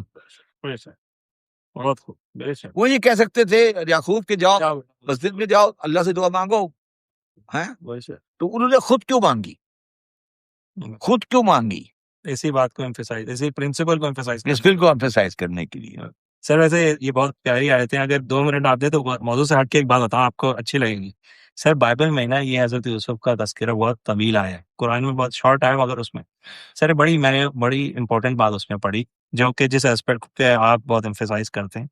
وہ یہ کہہ سکتے تھے یعقوب کہ جاؤ مسجد میں جاؤ اللہ سے دعا مانگو، تو انہوں نے خود کیوں مانگی؟ اسی بات کو ایمفیسائز، اسی پرنسپل کو ایمفیسائز کرنے کے لیے. سر ویسے یہ بہت پیاری آیتیں ہیں، اگر 2 منٹ آپ دیں تو موضوع سے ہٹ کے ایک بات بتاؤں، آپ کو اچھی لگے گی. سر بائبل میں نا یہ حضرت یوسف کا تذکرہ بہت طویل آیا ہے، قرآن میں بہت شارٹ آیا، مگر اس میں سر میں نے بڑی امپورٹنٹ بات اس میں پڑھی، جو کہ جس اسپیکٹ پہ آپ بہت ایمفیسائز کرتے ہیں،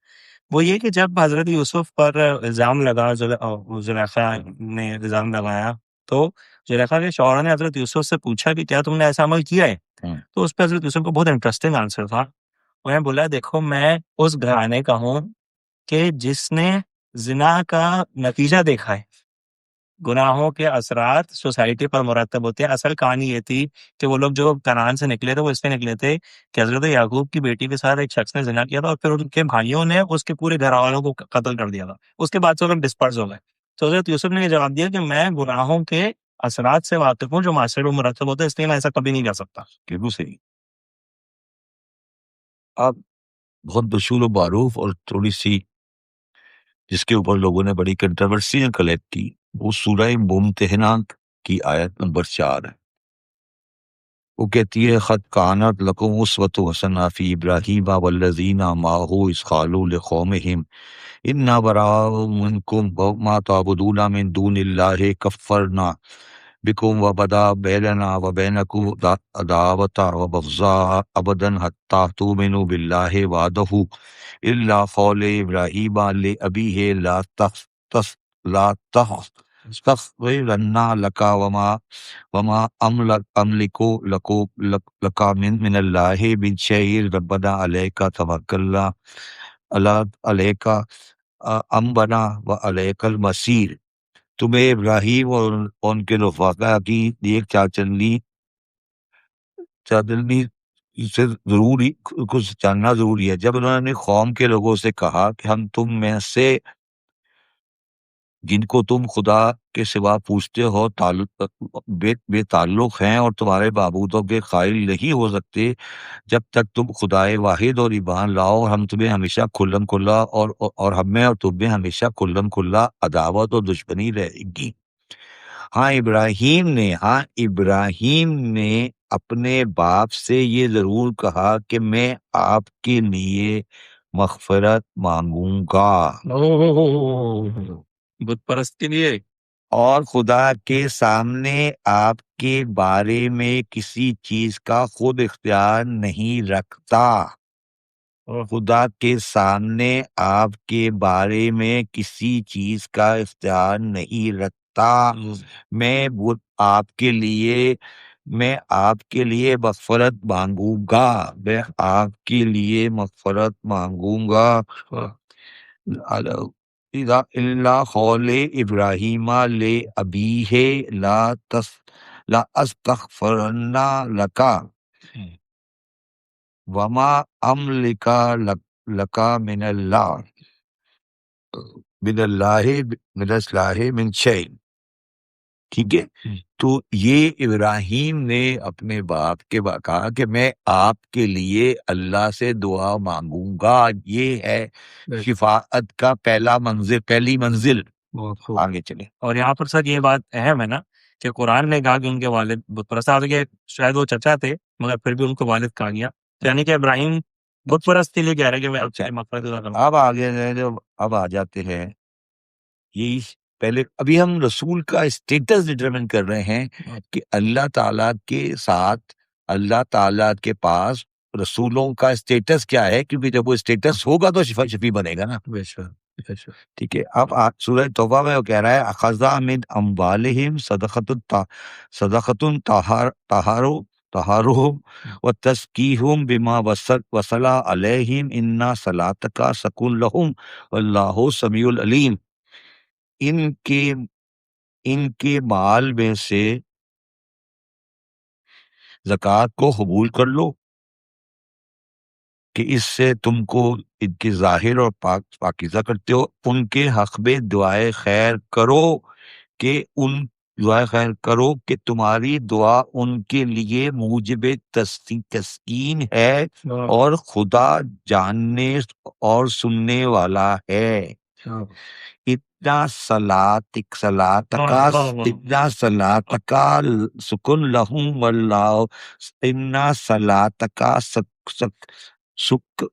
وہ یہ کہ جب حضرت یوسف پر الزام لگا، زلیخا نے الزام لگایا، تو زلیخا کے شوہر نے حضرت یوسف سے پوچھا کہ کیا تم نے ایسا عمل کیا ہے؟ تو اس پہ حضرت یوسف کو بہت انٹرسٹنگ آنسر تھا. انہوں نے بولا دیکھو میں اس گھرانے کا ہوں کہ جس نے زنا کا نتیجہ دیکھا ہے، گناہوں کے اثرات سوسائٹی پر مرتب ہوتے ہیں. اصل کہانی یہ تھی کہ وہ لوگ جو کنعان سے نکلے تھے وہ اس لیے نکلے تھے کہ حضرت یعقوب کی بیٹی کے ساتھ ایک شخص نے زنا کیا تھا اور پھر ان کے بھائیوں نے اس کے پورے گھر والوں کو قتل کر دیا تھا. اس کے بعد سے وہ لوگ ڈسپرس ہو گئے. تو حضرت یوسف نے یہ جواب دیا کہ میں گناہوں کے اثرات سے واقف ہوں جو معاشرے میں مرتب ہوتے ہیں، اس لیے میں ایسا کبھی نہیں کر سکتا. بالکل صحیح. آپ بہت مشہور و معروف اور تھوڑی سی جس کے اوپر لوگوں نے بڑی کنٹروورسیاں کلیکٹ کی، وہ سورہ ممتحنہ کی آیت نمبر 4 ہے. وہ کہتی ہے قد کانت لکم اسوۃ حسنہ فی ابراہیم والذین معہ اذ قالوا لقومہم انا براء منکم وما تعبدون من دون اللہ کفرنا بکم وبدا بیننا وبینکم عداوۃ وبغضاء ابدا حتی تؤمنوا باللہ وحدہ الا قول ابراہیم لابیہ لا تستغفرن لک وما املک لک من اللہ من شیء ربنا علیک توکلنا علیک امبنا و علیک المصیر. تمہیں ابراہیم اور ان کے رفقا کی ایک چاچلنی سے ضروری کچھ جاننا ضروری ہے. جب انہوں نے قوم کے لوگوں سے کہا کہ ہم تم میں سے جن کو تم خدا کے سوا پوچھتے ہو بے تعلق ہیں اور تمہارے معبودوں کے قائل نہیں ہو سکتے جب تک تم خدائے واحد اور ایمان لاؤ، اور ہم تمہیں ہمیشہ کھلم کھلا اور ہم میں اور تم میں ہمیشہ کھلم کھلا عداوت اور دشمنی رہے گی. ہاں ابراہیم نے اپنے باپ سے یہ ضرور کہا کہ میں آپ کے لیے مغفرت مانگوں گا، بت پرست کے لیے، اور خدا کے سامنے آپ کے بارے میں کسی چیز کا خود اختیار نہیں رکھتا. خدا کے سامنے آپ کے بارے میں کسی چیز کا اختیار نہیں رکھتا. میں آپ کے لیے مغفرت مانگوں گا، اللہ قول ابراہیم لابیہ لا استغفرن لک. وما املک لک من اللہ من شیء. ٹھیک ہے، تو یہ ابراہیم نے اپنے باپ کے کہا کہ میں آپ کے لیے اللہ سے دعا مانگوں گا. یہ ہے شفاعت کا پہلا منزل، پہلی منزل. بہت خوب. آگے چلے. اور یہاں پر سر یہ بات اہم ہے نا کہ قرآن نے کہا کہ ان کے والد بت پرست تھے، شاید وہ چچا تھے مگر پھر بھی ان کو والد کہا گیا، یعنی کہ ابراہیم بت پرست کے لیے کہہ رہے کہ میں آپ سے مغفرت عطا کروں. اب آگے اب آ جاتے ہیں. یہی پہلے ابھی ہم رسول کا اسٹیٹس ڈٹرمن کر رہے ہیں کہ اللہ تعالیٰ کے ساتھ، اللہ تعالیٰ کے پاس رسولوں کا اسٹیٹس کیا ہے، کیونکہ جب وہ اسٹیٹس ہوگا تو شفیع بنے گا نا. بے شک. ٹھیک ہے. اب سورہ توبہ میں وہ کہہ رہا ہے اخذا من اموالہم صدقۃ طہارہم وتزکیہم بما وصل علیہم ان صلاتک سکن لہم واللہ سمیع العلیم. ان کے مال میں سے زکوٰۃ کو قبول کر لو کہ اس سے تم کو ان کے ظاہر اور پاکیزہ کرتے ہو. ان کے حق میں دعائے خیر کرو کہ تمہاری دعا ان کے لیے موجب تسکین ہے اور خدا جاننے اور سننے والا ہے. اتنا صلاتک سکن لہم واللہ اتنا صلاتک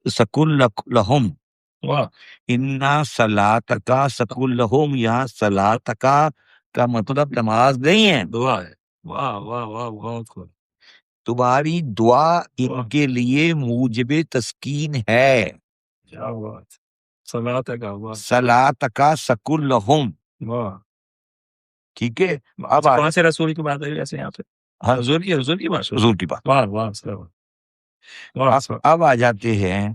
سکن لہم انا صلاتک سکن لہم. یہاں صلاتک کا مطلب نماز نہیں ہے، دعا ہے. واہ واہ واہ بہت خوب. تمہاری دعا ان کے لیے موجب تسکین ہے. کیا بات. صلاتک صلاتک سکن لہم. واہ. ٹھیک ہے. اب کون سے رسول کی بات ہے ویسے یہاں پہ؟ حضور کی بات. حضور کی بات. واہ واہ واہ. اب آ جاتے ہیں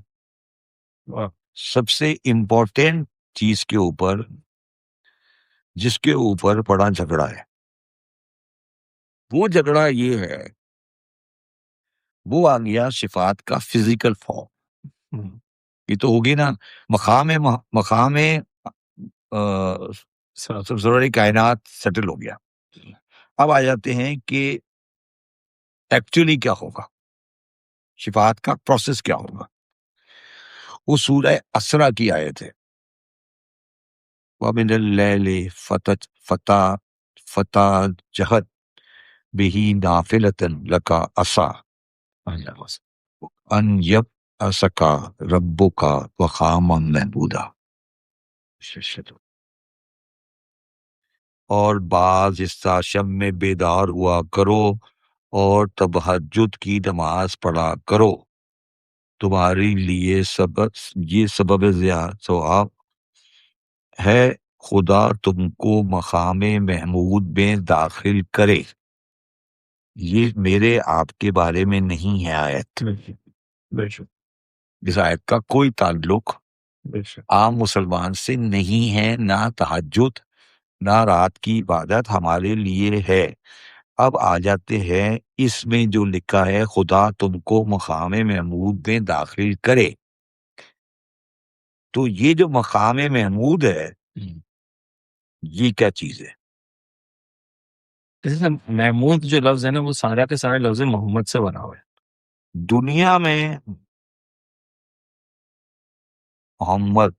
سب سے امپورٹینٹ چیز کے اوپر، جس کے اوپر بڑا جھگڑا ہے. وہ جھگڑا یہ ہے، وہ آ گیا صفات کا فزیکل فارم. یہ تو ہوگی نا مقام ضروری کائنات سیٹل ہو گیا. اب آ جاتے ہیں کہ ایکچولی کیا ہوگا، شفاعت کا پروسیس کیا ہوگا. وہ سورہ اسرا کی آیت ہے، وَمِنَ اللَّيْلِ فَتَهَجَّدْ بِهِ نَافِلَةً لَكَ عَسَىٰ أَن يَبْعَثَكَ رَبُّكَ مَقَامًا مَحْمُودًا. اور بعض حصہ شب میں بیدار ہوا کرو اور تہجد کی نماز پڑھا کرو، تمہارے لیے یہ سبب ثواب ہے، خدا تم کو مقام محمود میں داخل کرے. یہ میرے آپ کے بارے میں نہیں ہے آیت. اس آیت کا کوئی تعلق عام مسلمان سے نہیں ہے، نہ تہجد نہ رات کی عبادت ہمارے لیے ہے. اب آ جاتے ہیں اس میں جو لکھا ہے خدا تم کو مقام محمود میں داخل کرے. تو یہ جو مقام محمود ہے یہ کیا چیز ہے؟ محمود جو لفظ ہے نا وہ سارا کے سارے لفظ محمد سے بنا ہوا ہے. دنیا میں محمد،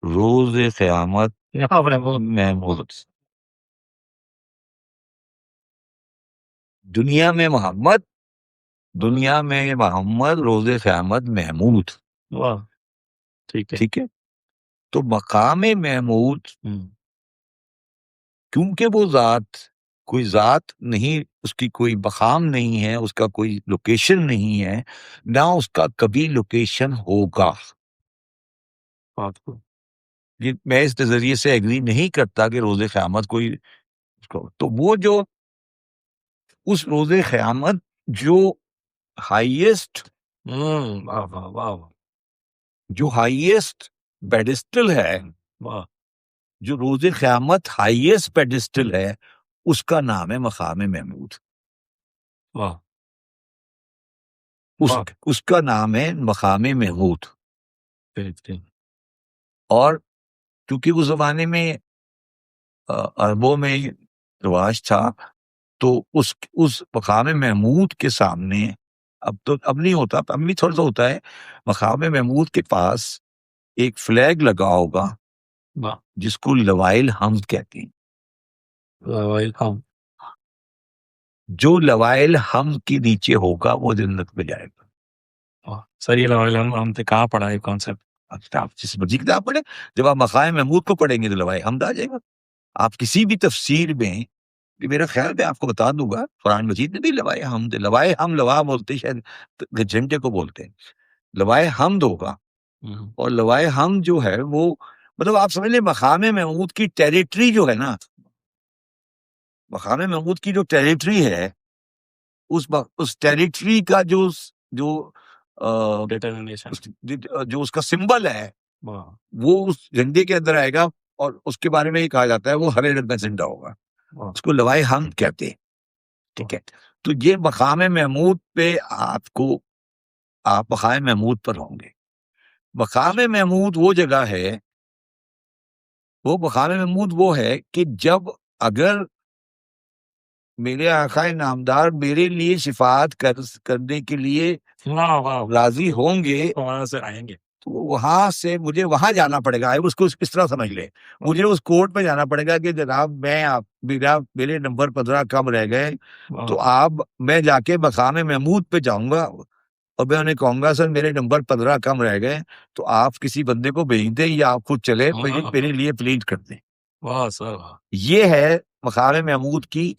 روز قیامت محمود. دنیا میں محمد، روز قیامت محمود. واہ. ٹھیک ہے. تو مقام محمود کیونکہ وہ کوئی ذات نہیں، اس کی کوئی مقام نہیں ہے، اس کا کوئی لوکیشن نہیں ہے، نہ اس کا کبھی لوکیشن ہوگا. میں اس نظریے سے ایگری نہیں کرتا کہ روز قیامت کوئی، تو وہ جو اس روز قیامت جو ہائیسٹ پیڈسٹل ہے، جو روز قیامت ہائیسٹ پیڈسٹل ہے، اس کا نام ہے مقام محمود. واہ اس واہ اس کا نام ہے مقام محمود. بہترین. اور کیونکہ اس زمانے میں عربوں میں رواج تھا، تو اس مقام محمود کے سامنے اب نہیں ہوتا، اب بھی تھوڑا سا ہوتا ہے. مقام محمود کے پاس ایک فلیگ لگا ہوگا واہ جس کو لوائل حمد کہتے ہیں. ویلکم. جو لوائل حمد کے نیچے ہوگا وہ جنت میں جائے گا. سر یہ ہم نے کہاں پڑھا ہے کانسیپٹ؟ آپ جس مرضی کتاب پڑھیں، جب آپ مقام محمود کو پڑھیں گے تو لوائل حمد آ جائے گا. آپ کسی بھی تفسیر میں، میرا خیال میں آپ کو بتا دوں گا، قرآن مجید میں بھی لوائے حمد، لوائے ہم لوا بولتے شاید جھنڈے کو بولتے ہیں، لوائے حمد ہوگا. اور لوائے حمد جو ہے وہ مطلب آپ سمجھ لیں مقام محمود کی ٹیریٹری جو ہے نا، مقام محمود کی جو ٹیریٹری ہے، اس ٹیریٹری کا جو ڈیٹرمنیشن. جو اس کا سمبل ہے واہ وہ اس جھنڈے کے اندر آئے گا، اور اس کے بارے میں یہ کہا جاتا ہے وہ ہرے رنگ کا جھنڈا ہوگا. واہ اس کو لوائے حمد کہتے ہیں. ٹھیک ہے، تو یہ مقام محمود پہ آپ مقام محمود پر ہوں گے. مقام محمود وہ جگہ ہے، وہ مقام محمود وہ ہے کہ جب اگر میرے آقا نامدار میرے لیے شفاعت کرنے کے لیے راضی ہوں گے وہاں سے آئیں گے. تو وہاں سے مجھے وہاں جانا پڑے گا. اس کو اس طرح سمجھ لے، مجھے اس کورٹ میں جانا پڑے گا کہ جناب میرے نمبر 15 کم رہ گئے، تو میں جا کے مقام محمود پہ جاؤں گا اور میں انہیں کہوں گا سر میرے نمبر 15 کم رہ گئے، تو آپ کسی بندے کو بھیج دیں یا آپ خود چلے میرے لیے پلیڈ کر دیں. واہ سر. یہ ہے مقام محمود کی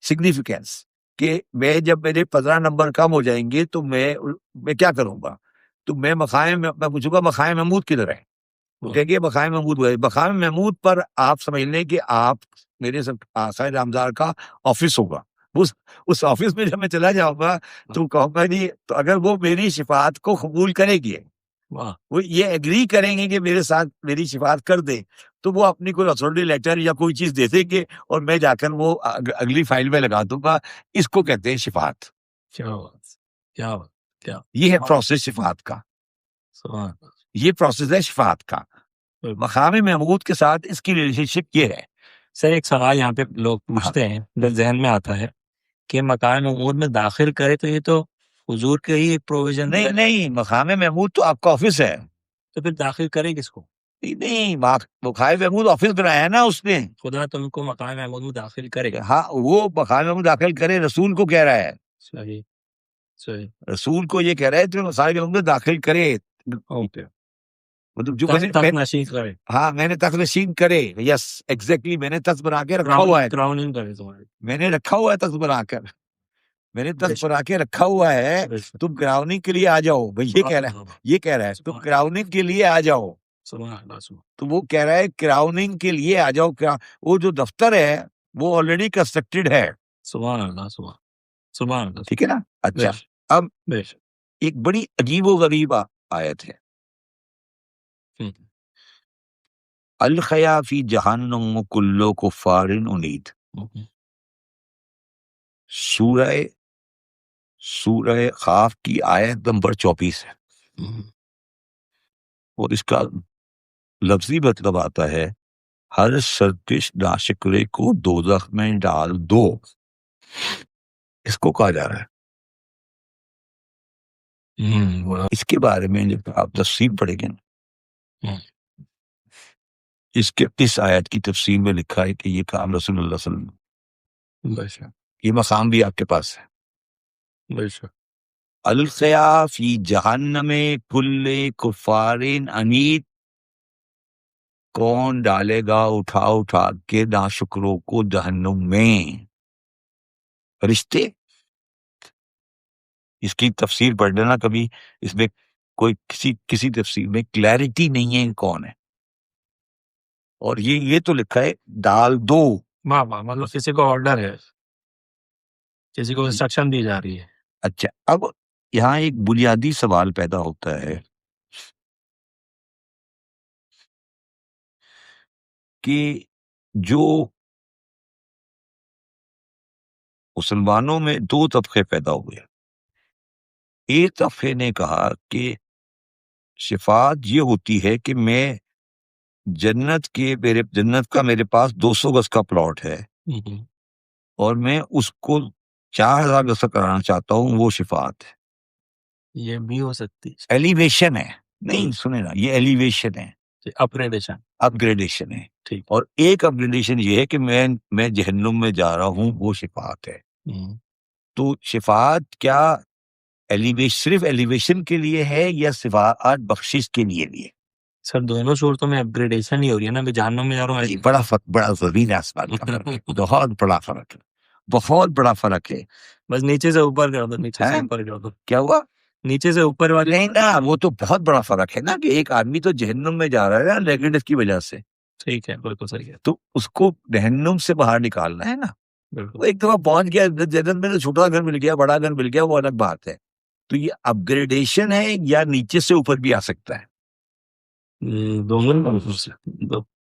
سگنیفیکینس، کہ میں جب میرے 15 نمبر کم ہو جائیں گے تو میں کیا کروں گا. تو میں پوچھوں گا مقام محمود کدھر ہے، وہ کہیں گے مقام محمود. مقام محمود پر آپ سمجھ لیں کہ آپ میرے آقا نامدار کا آفس ہوگا. اس آفس میں جب میں چلا جاؤں گا تو کہوں گا جی، تو اگر وہ میری شفاعت کو قبول کرے گی، وہ یہ ایگری کریں گے کہ میرے ساتھ میری شفاعت کر دے، تو وہ اپنی کوئی اتھارٹی لیٹر یا کوئی چیز دے دیں گے اور میں جا کر وہ اگلی فائل میں لگا دوں گا. اس کو کہتے ہیں شفاعت. یہ ہے پروسیس شفاعت کا، یہ پروسیس ہے شفاعت کا. مقام محمود کے ساتھ اس کی ریلیشن شپ یہ ہے. سر ایک سوال یہاں پہ لوگ پوچھتے ہیں، جو ذہن میں آتا ہے کہ مقام محمود میں داخل کرے تو یہ تو حضور کے ہی پروویژن. نہیں، مقام محمود تو آپ کا آفس ہے، تو پھر داخل کرے کس کو؟ نہیں، مقام محمود آفس بنایا ہے نا اس نے. خدا تم کو مقام محمود میں داخل کرے گا. ہاں، وہ مقام محمود داخل کرے، رسول کو کہہ رہا ہے. صحیح صحیح. رسول کو یہ کہہ رہا ہے تو مقام محمود میں داخل کرے. مطلب جو نشین کرے. ہاں، میں نے تخت نشین کرے. یس ایگزیکٹلی، میں نے تخت بنا کے رکھا ہوا ہے. کراؤننگ کرے تمہاری. میں نے رکھا ہوا ہے تخت بنا کر، میں نے تخت بنا کے رکھا ہوا ہے. تم کراؤننگ کے لیے آ جاؤ. بھائی یہ کہہ رہا ہے تم کراؤننگ کے لیے آ جاؤ. تو وہ کہہ رہا ہے کراؤننگ کے لیے آ جاؤ. وہ جو دفتر ہے وہ آلریڈی کنسٹرکٹڈ ہے. سبحان اللہ سبحان اللہ. ٹھیک ہے نا. اچھا، اب ایک بڑی عجیب و غریب آیت ہے، الخیا فی جہنم کلو کفار انید. سورہ قاف کی آیت نمبر 24 ہے، اور اس کا لفظی مطلب آتا ہے ہر سرکش ناشکرے کو دوزخ میں ڈال دو. اس کو کہا جا رہا ہے. اس کے بارے میں جب آپ تفسیر پڑھیں گے نا، اس آیت کی تفسیر میں لکھا ہے کہ یہ کام رسول اللہ صلی اللہ علیہ وسلم، یہ مقام بھی آپ کے پاس ہے. الخیا فی جہنم کل کفار عنید، کون ڈالے گا اٹھا کے ناشکروں کو جہنم میں؟ فرشتے. اس کی تفسیر پڑھ لینا کبھی، اس میں کوئی کسی تفسیر میں کلیئرٹی نہیں ہے کون ہے. اور یہ تو لکھا ہے ڈال دو. مطلب کسی کو آرڈر ہے، کسی کو انسٹرکشن دی جا رہی ہے. اچھا، اب یہاں ایک بنیادی سوال پیدا ہوتا ہے کہ جو مسلمانوں میں دو طبقے پیدا ہوئے. ایک طبقے نے کہا کہ شفاعت یہ ہوتی ہے کہ میں جنت کا میرے پاس 200 گز کا پلاٹ ہے اور میں اس کو 4000 گز کا کرانا چاہتا ہوں، وہ شفاعت ہے. یہ بھی ہو سکتی ایلیویشن ہے، نہیں سنیں نا، یہ ایلیویشن ہے، اپگریڈیشن ہے. ٹھیک. اور ایک اپگریڈیشن یہ ہے کہ میں جہنم میں جا رہا ہوں، وہ شفاعت ہے. تو شفاعت کیا صرف ایلیویشن کے لیے ہے یا شفاعت بخشش کے لیے بھی ہے؟ سر دونوں صورتوں میں اپگریڈیشن ہی ہو رہی ہے نا. میں جہنم میں جا رہا ہوں. بڑا زمین آسمان کا فرق ہے، بہت بڑا فرق ہے، بہت بڑا فرق ہے. بس نیچے سے اوپر کر دو، نیچے سے اوپر کر دو. کیا ہوا؟ نیچے سے اوپر والے نہیں نا، وہ تو بہت بڑا فرق ہے نا کہ ایک آدمی تو جہنم میں جا رہا ہے نا نیگیٹو کی وجہ سے. ٹھیک ہے، بالکل صحیح ہے. تو اس کو جہنم سے باہر نکالنا ہے نا. بالکل. وہ ایک دفعہ پہنچ گیا جنت میں تو چھوٹا گھر مل گیا، بڑا گھر مل گیا، وہ الگ بات ہے. تو یہ اپگریڈیشن ہے یا نیچے سے اوپر بھی آ سکتا ہے؟ دونوں.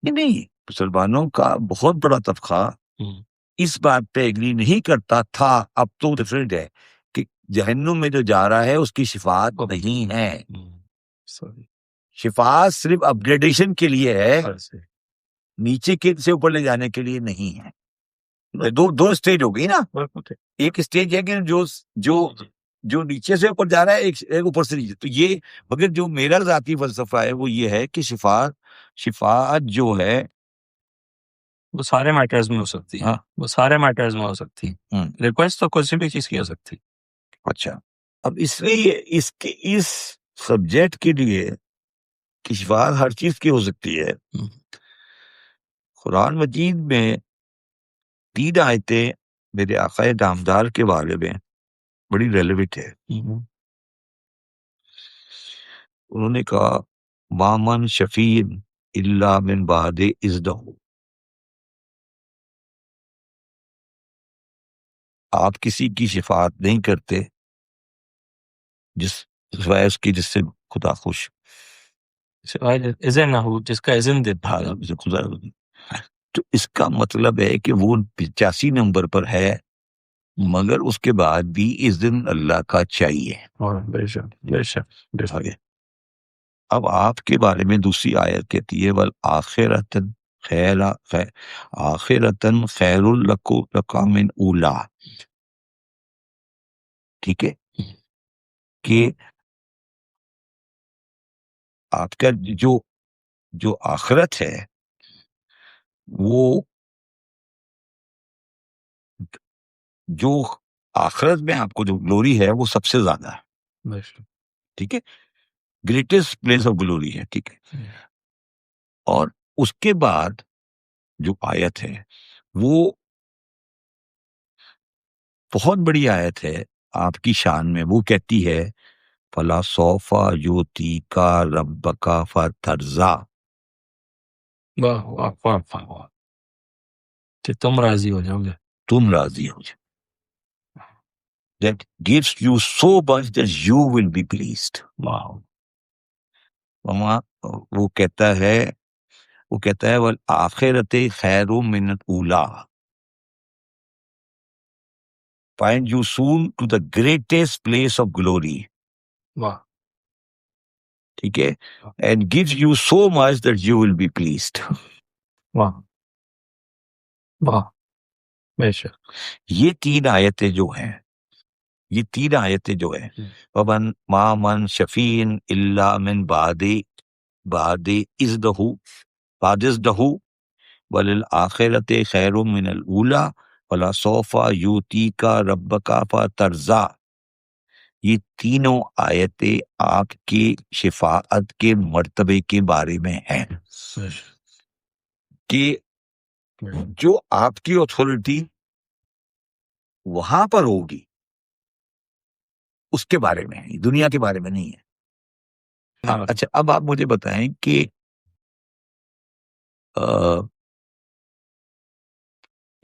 نہیں، مسلمانوں کا بہت بڑا طبقہ اس بات پہ ایگری نہیں کرتا تھا. اب تو ڈفرینٹ ہے کہ جہنم میں جو جا رہا ہے اس کی شفاعت نہیں ہے. شفاعت صرف اپگریڈیشن کے لیے ہے، نیچے سے اوپر لے جانے کے لیے نہیں ہے. دو اسٹیج ہو گئی نا. ایک اسٹیج ہے کہ جو نیچے سے اوپر جا رہا ہے، ایک اوپر سے نیچے. تو یہ مگر جو میرا ذاتی فلسفہ ہے وہ یہ ہے کہ شفاعت جو ہے وہ سارے میٹرز میں ہو سکتی ہے. وہ سارے میٹرز میں ہو سکتی ہے. ریکویسٹ تو کسی بھی چیز کی ہو سکتی. اچھا، اب اس لیے اس سبجیکٹ کے لیے کہ شفاعت ہر چیز کی ہو سکتی ہے، قرآن مجید میں 3 آیتیں میرے آقا نامدار کے بارے میں بڑی ریلیوینٹ ہے. انہوں نے کہا مامن شفیع الا من بعد اذنہ. آپ کسی کی شفاعت نہیں کرتے جس سے خدا خوش، اذن نہ ہو، جس کا اذن دیتا. خدا. تو اس کا مطلب ہے کہ وہ 85 نمبر پر ہے مگر اس کے بعد بھی اذن اللہ کا چاہیے. بے شک بے شک. اب آپ کے بارے میں دوسری آیت کہتی ہے والآخرۃ خیر لک من اولا. ٹھیک ہے کہ آپ کا جو آخرت ہے وہ جو آخرت میں آپ کو جو گلوری ہے وہ سب سے زیادہ ہے. ٹھیک ہے، گریٹسٹ پلیس آف گلوری ہے. ٹھیک ہے. اور اس کے بعد جو آیت ہے وہ بہت بڑی آیت ہے آپ کی شان میں. وہ کہتی ہے فلا سوف یؤتیک ربک فترضی. واہ واہ واہ واہ، کہ تم راضی ہو جاؤ گے. تم راضی ہو جاؤ. That gives you so much that you will be pleased. واو. وہ کہتا ہے والآخرۃ خیر من الاولی. Find you soon to the greatest place of glory. واہ. ٹھیک ہے. And gives you so much that you will be pleased. واہ واہ بے شک. یہ 3 آیتیں جو ہیں وَمَنْ مَا مَنْ شَفِيٍ إِلَّا مِنْ بَعْدِ إِذْنِهِ وَلِلْآخِرَةِ خَيْرٌ مِنَ الْأُولَى وَلَسَوْفَ يُؤْتِيكَ رَبُّكَ فَتَرْضَىٰ. یہ تینوں آیتیں آپ کی شفاعت کے مرتبے کے بارے میں ہیں کہ جو آپ کی اتھارٹی وہاں پر ہوگی اس کے بارے میں ہے، دنیا کے بارے میں نہیں ہے. اچھا، اب آپ مجھے بتائیں کہ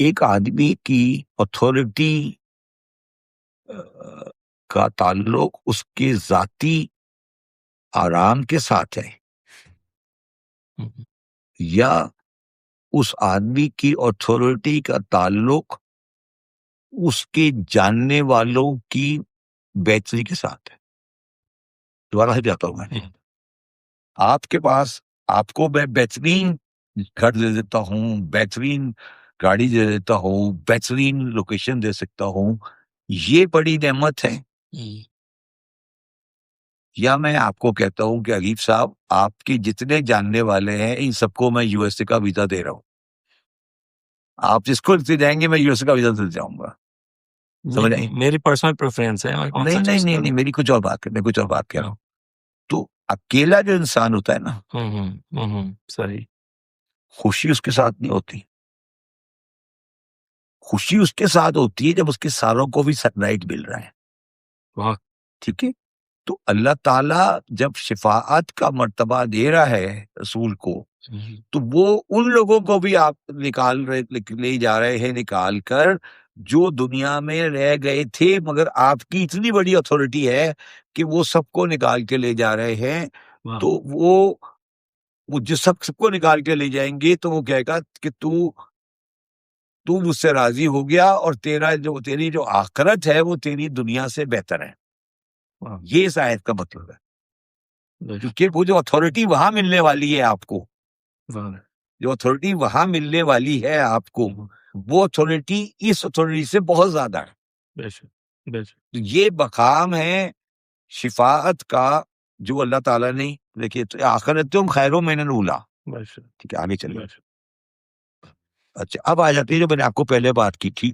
ایک آدمی کی اتھارٹی کا تعلق اس کے ذاتی آرام کے ساتھ ہے یا اس آدمی کی اتھارٹی کا تعلق اس کے جاننے والوں کی بہتری کے ساتھ ہے. دوبارہ سے جاتا ہوں میں. آپ کے پاس آپ کو میں بہترین گھر دے دیتا ہوں, بہترین گاڑی دے دیتا ہوں, بہترین لوکیشن دے سکتا ہوں, یہ بڑی نعمت ہے. یا میں آپ کو کہتا ہوں کہ علیف صاحب آپ کے جتنے جاننے والے ہیں ان سب کو میں یو ایس اے کا ویزا دے رہا ہوں, آپ جس کو لیتے جائیں گے میں یو ایس اے کا ویزا دے جاؤں گا. سمجھ آئی؟ میری پرسنل پریفرنس ہے. نہیں, میری کچھ اور بات میں کچھ اور بات کہہ رہا ہوں. تو اکیلا جو انسان ہوتا ہے نا, صحیح. خوشی اس کے ساتھ نہیں ہوتی. خوشی اس کے ساتھ ہوتی ہے جب اس کے ساروں کو بھی سن لائٹ مل رہا ہے. واہ. ٹھیک ہے, تو اللہ تعالیٰ جب شفاعت کا مرتبہ دے رہا ہے رسول کو, تو وہ ان لوگوں کو بھی آپ لے جا رہے ہیں نکال کر جو دنیا میں رہ گئے تھے, مگر آپ کی اتنی بڑی اتھارٹی ہے کہ وہ سب کو نکال کے لے جا رہے ہیں. تو وہ جو سب کو نکال کے لے جائیں گے تو وہ کہے گا کہ تو مجھ سے راضی ہو گیا اور تیری جو آخرت ہے وہ تیری دنیا سے بہتر ہے. یہ اس آیت کا مطلب ہے, کیونکہ وہ جو اتھارٹی وہاں ملنے والی ہے آپ کو, جو اتھارٹی وہاں ملنے والی ہے آپ کو, وہ اتھارٹی اس اتھارٹی سے بہت زیادہ ہے. تو یہ مقام ہے شفاعت کا جو اللہ تعالیٰ نے دیکھیے. آخرت تم خیروں میں نے رولا. ٹھیک ہے, آگے چلیے. اچھا, اب آ جاتی ہے جو میں نے آپ کو پہلے بات کی تھی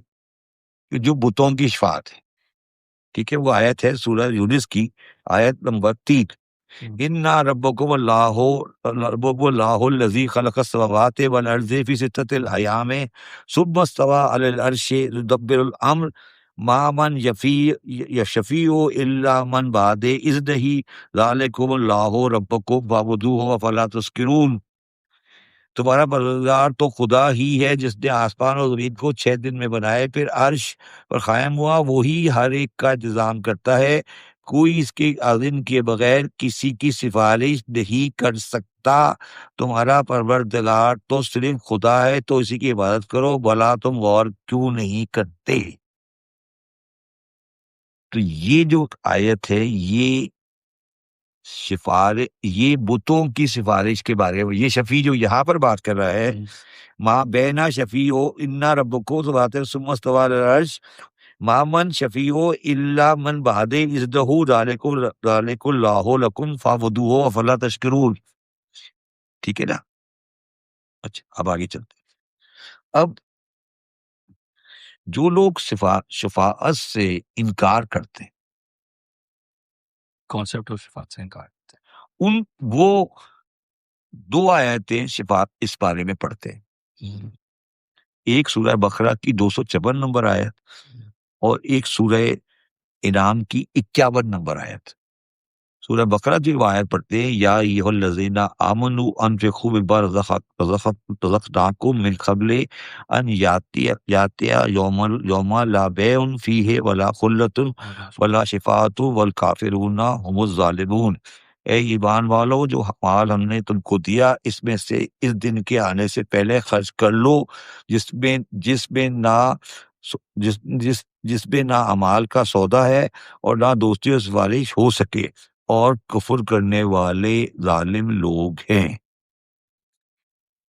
کہ جو بتوں کی شفاعت ہے. ٹھیک ہے, وہ آیت ہے سورہ یونس کی آیت نمبر 3. اِنَّا رَبَّكُمُ اللَّهُ الَّذِي خَلَقَ السَّمَاوَاتِ وَالْأَرْضَ فِي سِتَّةِ أَيَّامٍ ثُمَّ اسْتَوَىٰ عَلَى الْعَرْشِ يُدَبِّرُ الْأَمْرَ مَا مَنْ يَشْفَعُ إِلَّا مَنْ بَعْدَ إِذْنِهِ ذَٰلِكُمُ اللَّهُ رَبُّكُمْ فَاعْبُدُوهُ أَفَلَا تَشْكُرُونَ. تمہارا پروردگار تو خدا ہی ہے جس نے آسمان اور زمین کو 6 دن میں بنائے, پھر عرش پر قائم ہوا, وہی ہر ایک کا انتظام کرتا ہے, کوئی اس کے اذن کے بغیر کسی کی سفارش نہیں کر سکتا. تمہارا پروردگار تو صرف خدا ہے, تو اسی کی عبادت کرو, بھلا تم غور کیوں نہیں کرتے. تو یہ جو آیت ہے یہ بتوں کی سفارش کے بارے میں, یہ شفیع جو یہاں پر بات کر رہا ہے, ماں بینا شفیع ہو انا ربکو تو بات ہے ثم استویٰ علی العرش ما من شفیع الا من بعد اذنہ ذالک اللہ لکم فاعبدوہ افلا تشکرون. ٹھیک ہے نا. اچھا, اب آگے چلتے ہیں. اب جو لوگ شفاعت سے انکار کرتے ہیں, کانسیپٹ آف شفاعت سے انکار کرتے وہ 2 آیتیں شفاعت اس بارے میں پڑھتے ہیں. ایک سورہ بقرہ کی 256 نمبر آیت اور ایک سورہ انعام کی 51 نمبر آیت. سورہ بقرہ جو آیت پڑھتے ہیں, یا ایھا الذین آمنوا انفقوا مما رزقناکم من قبل ان یاتی یوم لا بیع فیہ ولا خلۃ ولا شفاعۃ والکافرون هم الظالمون. اے ایمان والو, جو مال ہم نے تم کو دیا اس میں سے اس دن کے آنے سے پہلے خرچ کر لو, جس میں نہ امال کا سودا ہے اور نہ دوستی و سفارش ہو سکے, اور کفر کرنے والے ظالم لوگ ہیں.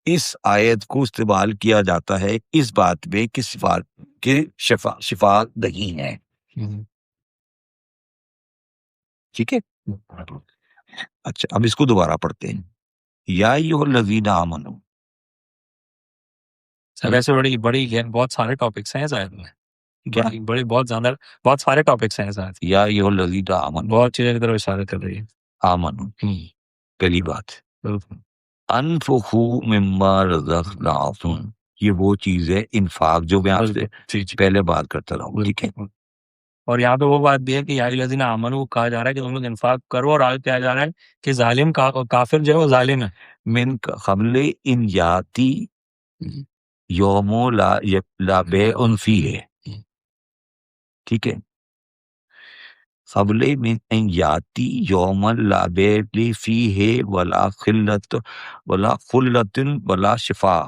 اس آیت کو استعمال کیا جاتا ہے اس بات میں کہ شفاعت نہیں ہے. ٹھیک ہے. اچھا, اب اس کو دوبارہ پڑھتے ہیں. یا ایھا الذین آمنوا. سر ایسے بڑی بہت سارے ٹاپکس ہیں اس آیت میں, بہت سارے ٹاپکس ہیں اس آیت میں. یا ایھا الذین آمنوا, بہت چیزیں کی طرف اشارہ کر رہی ہے. آمنوا پہلی بات. انفقوا مما رزقناکم, یہ وہ چیز ہے انفاق جو میں آپ سے پہلے بات کرتا رہا ہوں. ٹھیک ہے. اور یہاں پہ وہ بات بھی ہے کہ یا الذین آمنوا کہا جا رہا ہے کہ تم لوگ انفاق کرو, اور آگے کیا جا رہا ہے کہ ظالم کافر جو ہے وہ ظالم ہے. من قبل ان یاتی یوم لا بیع فیہ. ٹھیک ہے. قبل من ان یاتی یوم لا بیع فیہ ولا خلۃ ولا شفاء,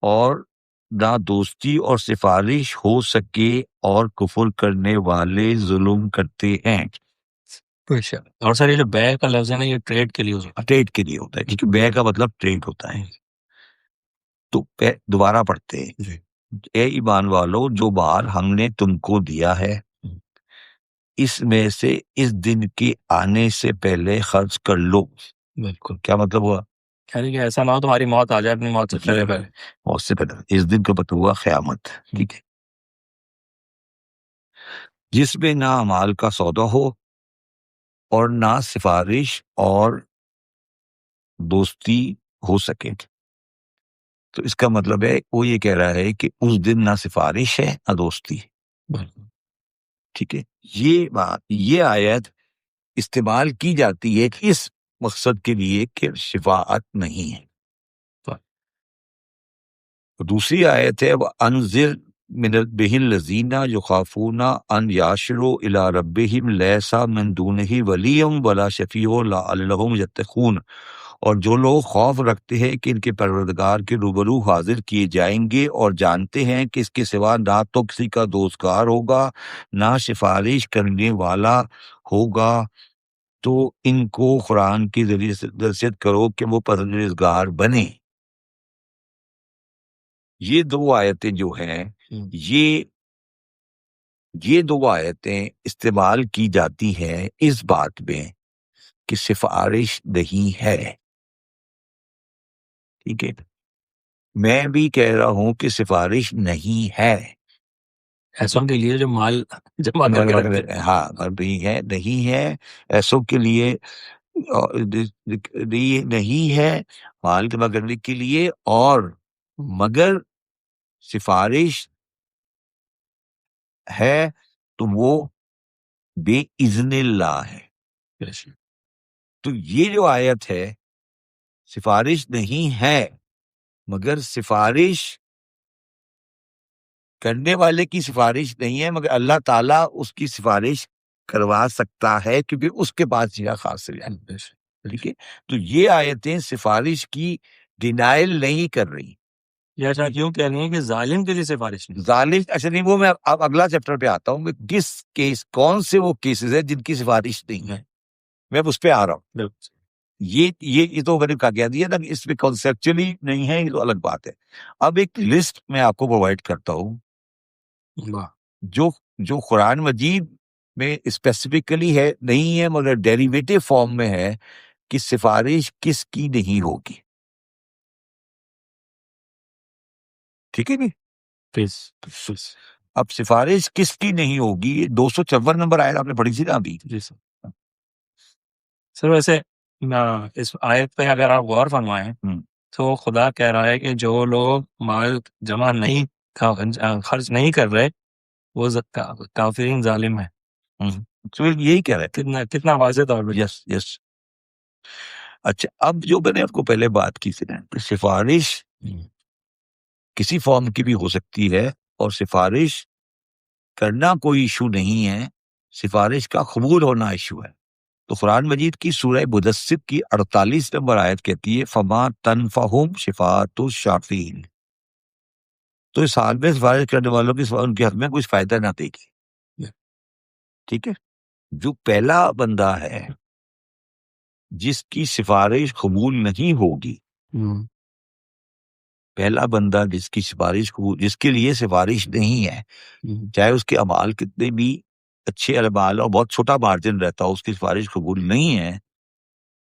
اور نہ دوستی اور سفارش ہو سکے اور کفر کرنے والے ظلم کرتے ہیں. اور سر یہ جو بے کا لفظ ہے نا، یہ ٹریڈ کے لیے ہوتا ہے. ٹریڈ کے لیے ہوتا ہے، کیونکہ بے کا مطلب ٹریڈ ہوتا ہے. تو دوبارہ پڑھتے ہیں. جی. اے ایمان والو، جو مال ہم نے تم کو دیا ہے اس میں سے اس دن کے آنے سے پہلے خرچ کر لو. بالکل. کیا مطلب ہوا؟ یعنی کہ ایسا نہ ہو تمہاری موت آ جائے اپنی موت سے پہلے. موت سے پہلے. اس دن کا مطلب ہوا قیامت. ٹھیک ہے. جس میں نہ مال کا سودا ہو اور نہ سفارش اور دوستی ہو سکے. تو اس کا مطلب ہے وہ یہ کہہ رہا ہے کہ اس دن نہ سفارش ہے نہ دوستی. ٹھیک ہے. یہ آیت استعمال کی جاتی ہے اس مقصد کے لیے کہ شفاعت نہیں ہے. دوسری آیت ہے وَأَنذِرْ مِنَ بِهِ الَّذِينَ يُخَافُونَ أَنْ يَحْشُرُوا إِلَىٰ رَبِّهِمْ لَيْسَ مِن دُونِهِ وَلِيٌّ وَلَا شَفِيعٌ لَعَلَّهُمْ يَتَّقُونَ. اور جو لوگ خوف رکھتے ہیں کہ ان کے پروردگار کے روبرو حاضر کیے جائیں گے اور جانتے ہیں کہ اس کے سوا نہ تو کسی کا دوستگار ہوگا نہ سفارش کرنے والا ہوگا، تو ان کو قرآن کے ذریعے سے نصیحت کرو کہ وہ پرہیزگار بنے. یہ دو آیتیں جو ہیں یہ دو آیتیں استعمال کی جاتی ہیں اس بات میں کہ سفارش نہیں ہے. ٹھیک ہے. میں بھی کہہ رہا ہوں کہ سفارش نہیں ہے. ایسوں کے لیے جو مال جمع کر کے رکھتے ہیں. ہاں نہیں ہے ایسوں کے لیے نہیں ہے مال جمع کرنے کے لیے، اور مگر سفارش ہے تو وہ بے اذن اللہ ہے. تو یہ جو آیت ہے سفارش نہیں ہے مگر سفارش کرنے والے کی سفارش نہیں ہے، مگر اللہ تعالیٰ اس کی سفارش کروا سکتا ہے کیونکہ اس کے پاس یہ خاص ہے. ٹھیک ہے. تو یہ آیتیں سفارش کی ڈینائل نہیں کر رہی. یا شاید یوں کہہ رہی ہیں کہ ظالم کے لیے سفارش نہیں. ظالم اچھا نہیں، وہ میں اب اگلا چیپٹر پہ آتا ہوں. کس کیس کون سے وہ کیسز ہیں جن کی سفارش نہیں ہے، میں اس پہ آ رہا ہوں. یہ تو میں نے کہہ دیا نا، اس میں کنسیپچولی نہیں ہے، یہ تو الگ بات ہے. اب ایک لسٹ میں آپ کو پرووائڈ کرتا ہوں جو قرآن مجید میں اسپیسیفکلی ہے نہیں ہے مگر ڈیریویٹو فارم میں ہے کہ سفارش کس کی نہیں ہوگی. ٹھیک ہے نہیں؟ اب سفارش کس کی نہیں ہوگی، 254 نمبر آیت آپ نے پڑھی تھی نا ابھی. جی سر ویسے اس آیت پہ اگر آپ غور فرمائیں تو خدا کہہ رہا ہے کہ جو لوگ مال جمع نہیں خرچ نہیں کر رہے وہ کافرین ظالم ہے. تو یہی کہہ رہے تھے. کتنا واضح طور پہ. یس. اچھا، اب جو میں نے آپ کو پہلے بات کی تھی نا، سفارش کسی فارم کی بھی ہو سکتی ہے اور سفارش کرنا کوئی ایشو نہیں ہے، سفارش کا قبول ہونا ایشو ہے. تو قرآن مجید کی سورہ مدثر کی 48 نمبر آیت کہتی ہے فما تنفعہم شفاعۃ الشافعین. تو اس حال میں سفارش کرنے والوں کی ان کے حق میں کچھ فائدہ نہ دے گی. ٹھیک ہے. جو پہلا بندہ ہے جس کی سفارش قبول نہیں ہوگی، پہلا بندہ جس کی سفارش جس کے لیے سفارش نہیں ہے، چاہے اس کے اعمال کتنے بھی اچھے اعمال اور بہت چھوٹا مارجن رہتا ہو، اس کی سفارش قبول نہیں ہے،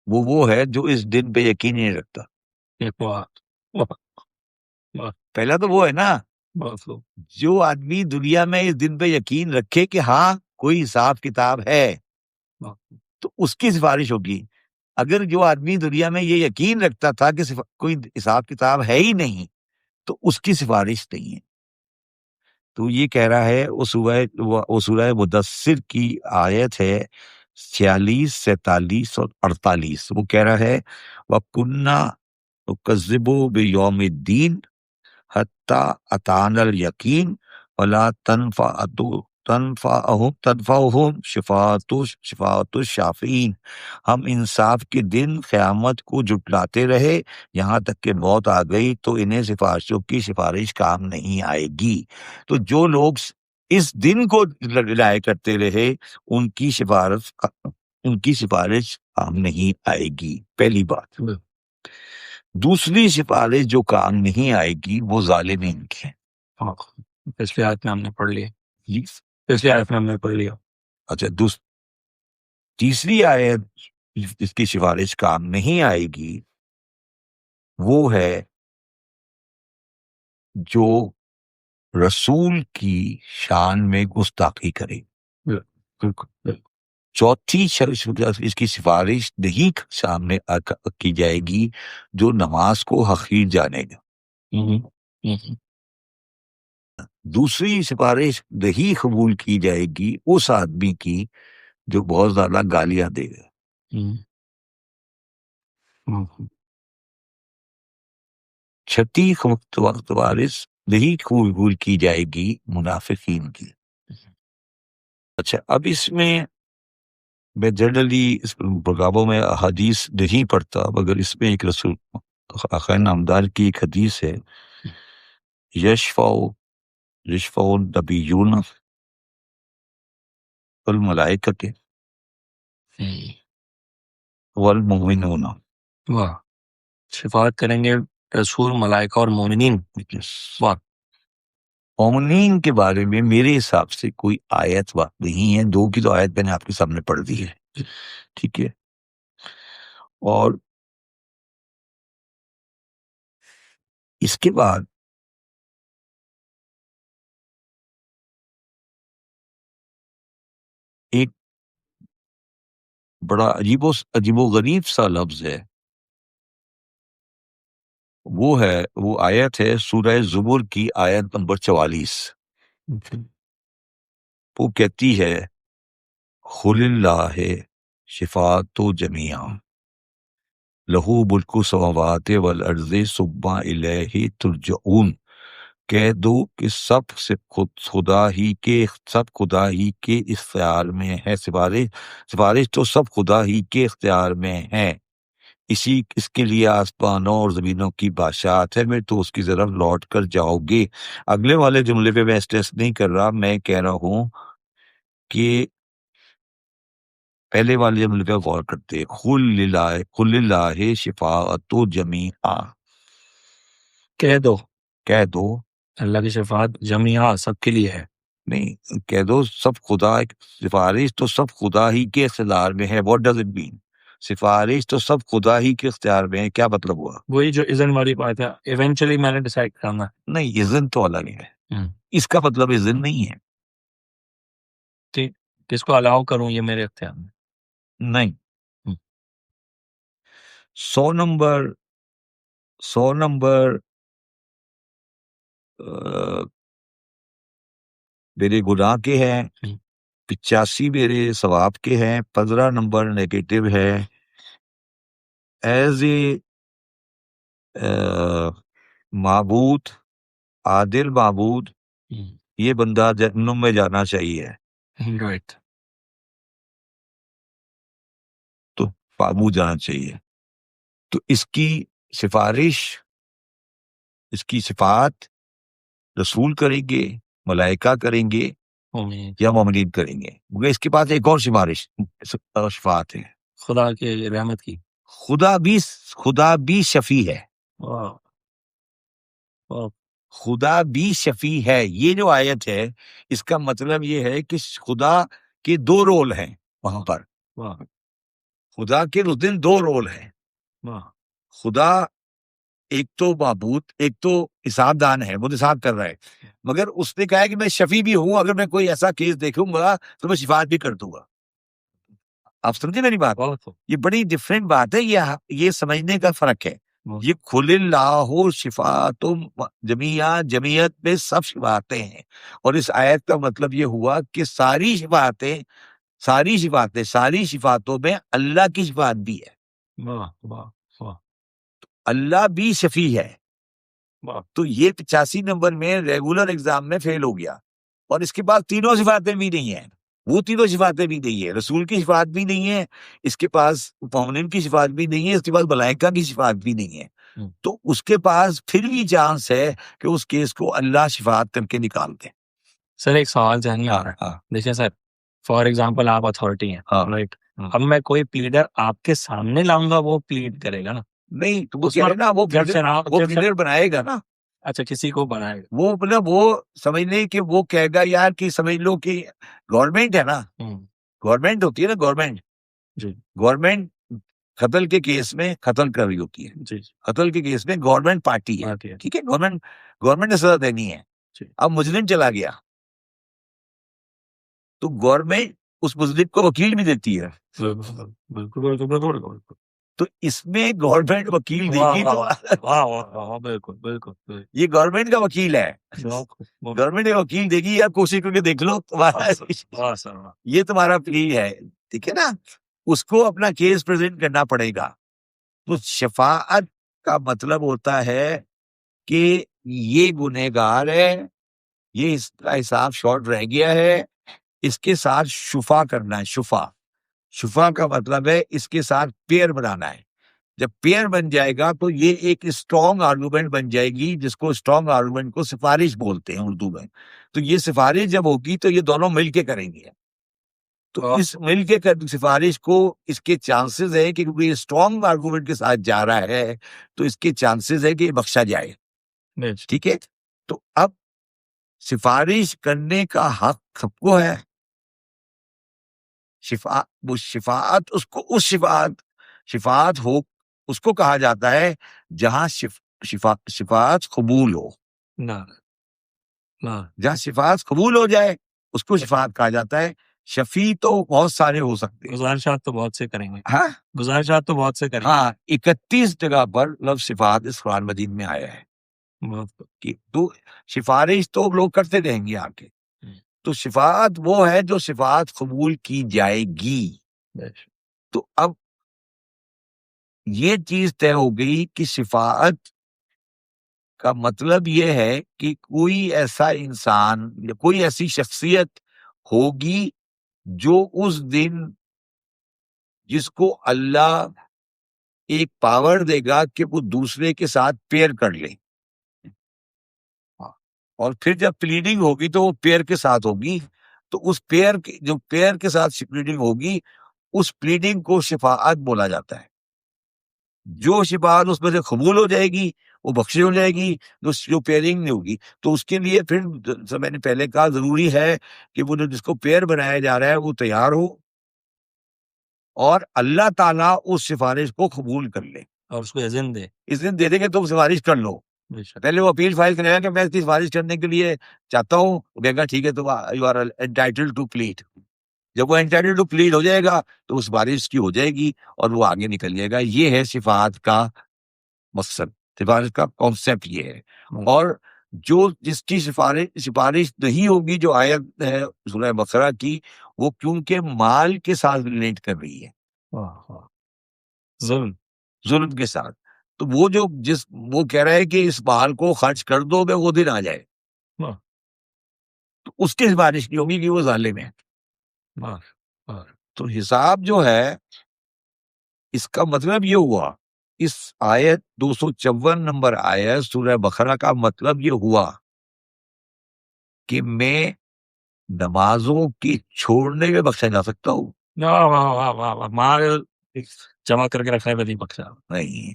وہ ہے جو اس دن پہ یقین نہیں رکھتا. پہلا تو وہ ہے نا، جو آدمی دنیا میں اس دن پہ یقین رکھے کہ ہاں کوئی حساب کتاب ہے تو اس کی سفارش ہوگی. اگر جو آدمی دنیا میں یہ یقین رکھتا تھا کہ کوئی حساب کتاب ہے ہی نہیں تو اس کی سفارش نہیں ہے. تو یہ کہہ رہا ہے وہ سورہ مدثر کی آیت ہے 46، 47 اور 48. وہ کہہ رہا ہے وَكُنَّا نُكَذِّبُ بِيَوْمِ الدِّينِ حَتَّى أَتَانَا الْيَقِينُ وَلَا تَنفَعُ تنفعہم شفاعت الشافعین، ہم انصاف کے دن قیامت کو جٹلاتے رہے یہاں تک کہ موت آ گئی تو انہیں سفارشوں کی سفارش کام نہیں آئے گی۔ تو جو لوگ اس دن کو ڈیلائی کرتے رہے ان کی سفارش کام نہیں آئے گی، پہلی بات۔ دوسری سفارش جو کام نہیں آئے گی وہ ظالمین کی ہے۔ پچھلی آیت میں ہم نے پڑھ لیا، جی پچھلی آیت میں ہم نے پڑھ لیا۔ اچھا، تیسری آیت جس کی سفارش کام نہیں آئے گی وہ ہے جو رسول کی شان میں گستاخی کرے۔ بالکل چوتھی اس کی سفارش نہیں سامنے کی جائے گی جو نماز کو حقیر جانے گا۔ دوسری سفارش نہیں قبول کی جائے گی اس آدمی کی جو بہت زیادہ گالیاں دے گا۔ چھٹی سفارش نہیں قبول کی جائے گی منافقین کی۔ اچھا، اب اس میں جنرلی اس پروگراموں میں حدیث نہیں پڑھتا، مگر اس میں ایک رسول آقا نامدار کی ایک حدیث ہے، یشفع النبیون والملائکۃ والمؤمنون۔ واہ، شفاعت کریں گے رسول، ملائکہ اور مومنین۔ واہ، مومنین کے بارے میں میرے حساب سے کوئی آیت نہیں ہے، 2 کی تو آیت میں نے آپ کے سامنے پڑھ دی ہے، ٹھیک ہے۔ اور اس کے بعد ایک بڑا عجیب و غریب سا لفظ ہے، وہ آیت ہے سورہ زمر کی آیت نمبر 44۔ وہ کہتی ہے قل اللہ شفاعت جمیعا لہو ملک السماوات والارض ثم الیہ ترجعون۔ کہہ دو کہ سب خدا ہی کے اختیار میں ہے، سفارش تو سب خدا ہی کے اختیار میں ہے، اس کے لیے آسمانوں اور زمینوں کی بادشاہت ہے، میں تو اس کی طرف لوٹ کر جاؤ گے۔ اگلے والے جملے پہ میں اسٹریس نہیں کر رہا، میں کہہ رہا ہوں کہ پہلے والے جملے پہ غور کرتے، قل اللہ شفاعت جمیعا، کہہ دو اللہ کی شفاعت جمیعا سب کے لیے ہے، نہیں، کہہ دو سفارش تو سب خدا ہی کے اختیار میں ہے۔ What does it mean? سفارش تو سب خدا ہی کے اختیار میں ہے، کیا مطلب ہوا؟ وہی جو اذن والی بات ہے، ایونچولی میں نے ڈیسائیڈ کرنا نہیں، اذن تو الگ ہے، اس کا مطلب اذن نہیں ہے، ٹھیک، کس کو الاؤ کروں یہ میرے اختیار میں۔ نہیں۔ 100 نمبر میرے گناہ کے ہیں، 85 میرے ثواب کے ہیں، 15 نمبر نیگیٹو ہے۔ ایز اے معبود، عادل معبود، یہ بندہ جہنم میں جانا چاہیے، رائٹ، تو معبود جانا چاہیے، تو اس کی سفارش، اس کی صفات رسول کریں گے، ملائکہ کریں گے یا مومنین کریں گے، مگر اس کے بعد ایک اور شفاعت ہے، خدا کے رحمت کی، خدا بھی شفیع ہے، واہ، واہ، خدا بھی شفیع ہے۔ یہ جو آیت ہے اس کا مطلب یہ ہے کہ خدا کے 2 رول ہیں وہاں پر، واہ، خدا کے اس دن 2 رول ہیں، واہ، خدا ایک تو معبود، ایک تو حساب دان ہے، وہ حساب کر رہا ہے، مگر اس نے کہا ہے کہ میں شفیع بھی ہوں، اگر میں کوئی ایسا کیس دیکھوں گا تو میں شفاعت بھی کر دوں گا۔ آپ سمجھے میری بات؟ یہ بڑی ڈفرینٹ بات ہے، یہ سمجھنے کا فرق ہے۔ یہ قل اللہ شفاعت جمیعا، جمعیت میں سب شفاعتیں ہیں، اور اس آیت کا مطلب یہ ہوا کہ ساری شفاعتوں میں اللہ کی شفاعت بھی ہے، واہ، واہ، واہ، اللہ بھی شفیع ہے۔ واہ، تو یہ 85 نمبر میں ریگولر ایگزام میں فیل ہو گیا، اور اس کے پاس تینوں صفاتیں بھی نہیں ہیں، وہ تینوں صفاتیں بھی نہیں ہیں، رسول کی صفات بھی نہیں ہے، اس کے پاس مومن کی صفات بھی نہیں ہے، اس کے پاس ملائکہ کی صفات بھی نہیں ہے، تو اس کے پاس پھر بھی چانس ہے کہ اس کیس کو اللہ شفاعت کر کے نکال دے۔ سر ایک سوال ذہن میں آ رہا ہے، دیکھیں سر فار ایگزامپل آپ اتھارٹی ہیں، رائٹ، اب میں کوئی پلیڈر آپ کے سامنے لاؤں گا، وہ پلیڈ کرے گا نا؟ نہیں تو وہ کہہ رہے نا، وہ پلیڈر بنائے گا نا، اچھا کسی کو بنائے گا، وہ مطلب وہ سمجھ لیں کہ وہ کہے گا یار کہ سمجھ لو کہ گورنمنٹ ہے نا، گورنمنٹ ہوتی ہے نا، گورنمنٹ جی گورنمنٹ قتل کے کیس میں قتل کر رہی ہوتی ہے، جی قتل کے کیس میں گورنمنٹ پارٹی ہے، آتی ہے، ٹھیک ہے، گورنمنٹ نے سزا دینی ہے، جی اب مجرم چلا گیا تو گورنمنٹ اس مجرم کو وکیل بھی دیتی ہے، بالکل بالکل بالکل بالکل، تو اس میں گورنمنٹ وکیل دے گی تو بالکل بالکل، یہ گورنمنٹ کا وکیل ہے، گورنمنٹ کا وکیل دے گی، آپ کوشش کر کے دیکھ لو تمہارا یہ تمہارا پلی ہے، ٹھیک ہے نا، اس کو اپنا کیس پریزنٹ کرنا پڑے گا۔ تو شفاعت کا مطلب ہوتا ہے کہ یہ گنہگار ہے، یہ اس کا حساب شارٹ رہ گیا ہے، اس کے ساتھ شفا کرنا ہے، شفا کا مطلب ہے اس کے ساتھ پیئر بنانا ہے، جب پیئر بن جائے گا تو یہ ایک اسٹرانگ آرگومنٹ بن جائے گی، جس کو اسٹرانگ آرگومنٹ کو سفارش بولتے ہیں اردو میں، تو یہ سفارش جب ہوگی تو یہ دونوں مل کے کریں گے، تو اس مل کے سفارش کو اس کے چانسز ہے کہ کیونکہ یہ اسٹرانگ آرگومنٹ کے ساتھ جا رہا ہے تو اس کے چانسز ہے کہ یہ بخشا جائے، ٹھیک ہے، تو اب سفارش کرنے کا حق سب کو ہے، شفاعت شفاعت ہو اس کو کہا جاتا ہے جہاں شفاعت قبول ہو، جہاں شفاعت قبول ہو جائے اس کو شفاعت کہا جاتا ہے۔ شفیع تو بہت سارے ہو سکتے ہیں، گزارشات تو بہت سے کریں گے، ہاں گزارشات تو بہت سے کریں گے، ہاں 31 جگہ پر لفظ شفاعت اس قرآن مجید میں آیا ہے کہ تو سفارش تو لوگ کرتے رہیں گے آ کے، تو شفاعت وہ ہے جو شفاعت قبول کی جائے گی، تو اب یہ چیز طے ہو گئی کہ شفاعت کا مطلب یہ ہے کہ کوئی ایسا انسان یا کوئی ایسی شخصیت ہوگی جو اس دن جس کو اللہ ایک پاور دے گا کہ وہ دوسرے کے ساتھ پیئر کر لے، اور پھر جب پلیڈنگ ہوگی تو وہ پیئر کے ساتھ ہوگی، تو اس پیئر کے ساتھ پلیڈنگ ہوگی اس پلیڈنگ کو شفاعت بولا جاتا ہے، جو شفاعت اس میں سے قبول ہو جائے گی وہ بخشی ہو جائے گی، جو پیئرنگ نہیں ہوگی تو اس کے لیے پھر میں نے پہلے کہا ضروری ہے کہ وہ جس کو پیئر بنایا جا رہا ہے وہ تیار ہو اور اللہ تعالیٰ اس سفارش کو قبول کر لے اور اس کو اذن دے، اذن دے دے کہ تم سفارش کر لو، پہلے وہ اپیل فائل کرے گا کہ میں اس کی سفارش کرنے کے لیے چاہتا ہوں، وہ کہے گا ٹھیک ہے تو you are entitled to plead, جب وہ انٹائٹلڈ ٹو پلیڈ ہو جائے گا تو وہ سفارش کی ہو جائے گی اور وہ آگے نکل جائے گا۔ یہ ہے شفاعت کا مقصد، سفارش کا کانسیپٹ یہ ہے، اور جو جس کی سفارش نہیں ہوگی، جو آیت ہے سورہ بقرہ کی، وہ کیونکہ مال کے ساتھ ریلیٹ کر رہی ہے، ظلم کے ساتھ، تو وہ وہ کہہ رہا ہے کہ اس مال کو خرچ کر دو میں وہ دن آ جائے، تو اس کی سفارش نہیں ہوگی کہ وہ ظالم ہے۔ تو حساب جو ہے اس کا مطلب یہ ہوا، اس آیت 254 نمبر آیت سورہ بقرہ کا مطلب یہ ہوا کہ میں نمازوں کی چھوڑنے میں بخشا جا سکتا ہوں، مال جمع کر کے رکھنے پہ نہیں بخشا، نہیں،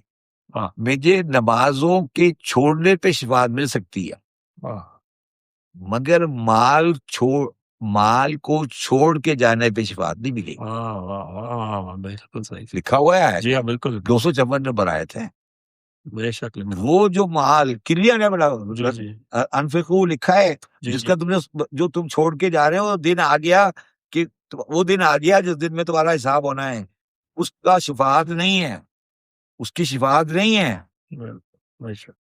مجھے نمازوں کے چھوڑنے پہ شفاعت مل سکتی ہے، مگر مال کو چھوڑ کے جانے پہ شفاعت نہیں ملے گی، بالکل صحیح، لکھا ہوا ہے، جی ہاں بالکل 254 نمبر آیت ہے، بے شک وہ جو مال کلیئر ہے، بڑا انفقو لکھا ہے، جس کا جو تم چھوڑ کے جا رہے ہو، دن آ گیا کہ وہ دن آ گیا جس دن میں تمہارا حساب ہونا ہے، اس کا شفاعت نہیں ہے، اس کی شفاعت نہیں ہے،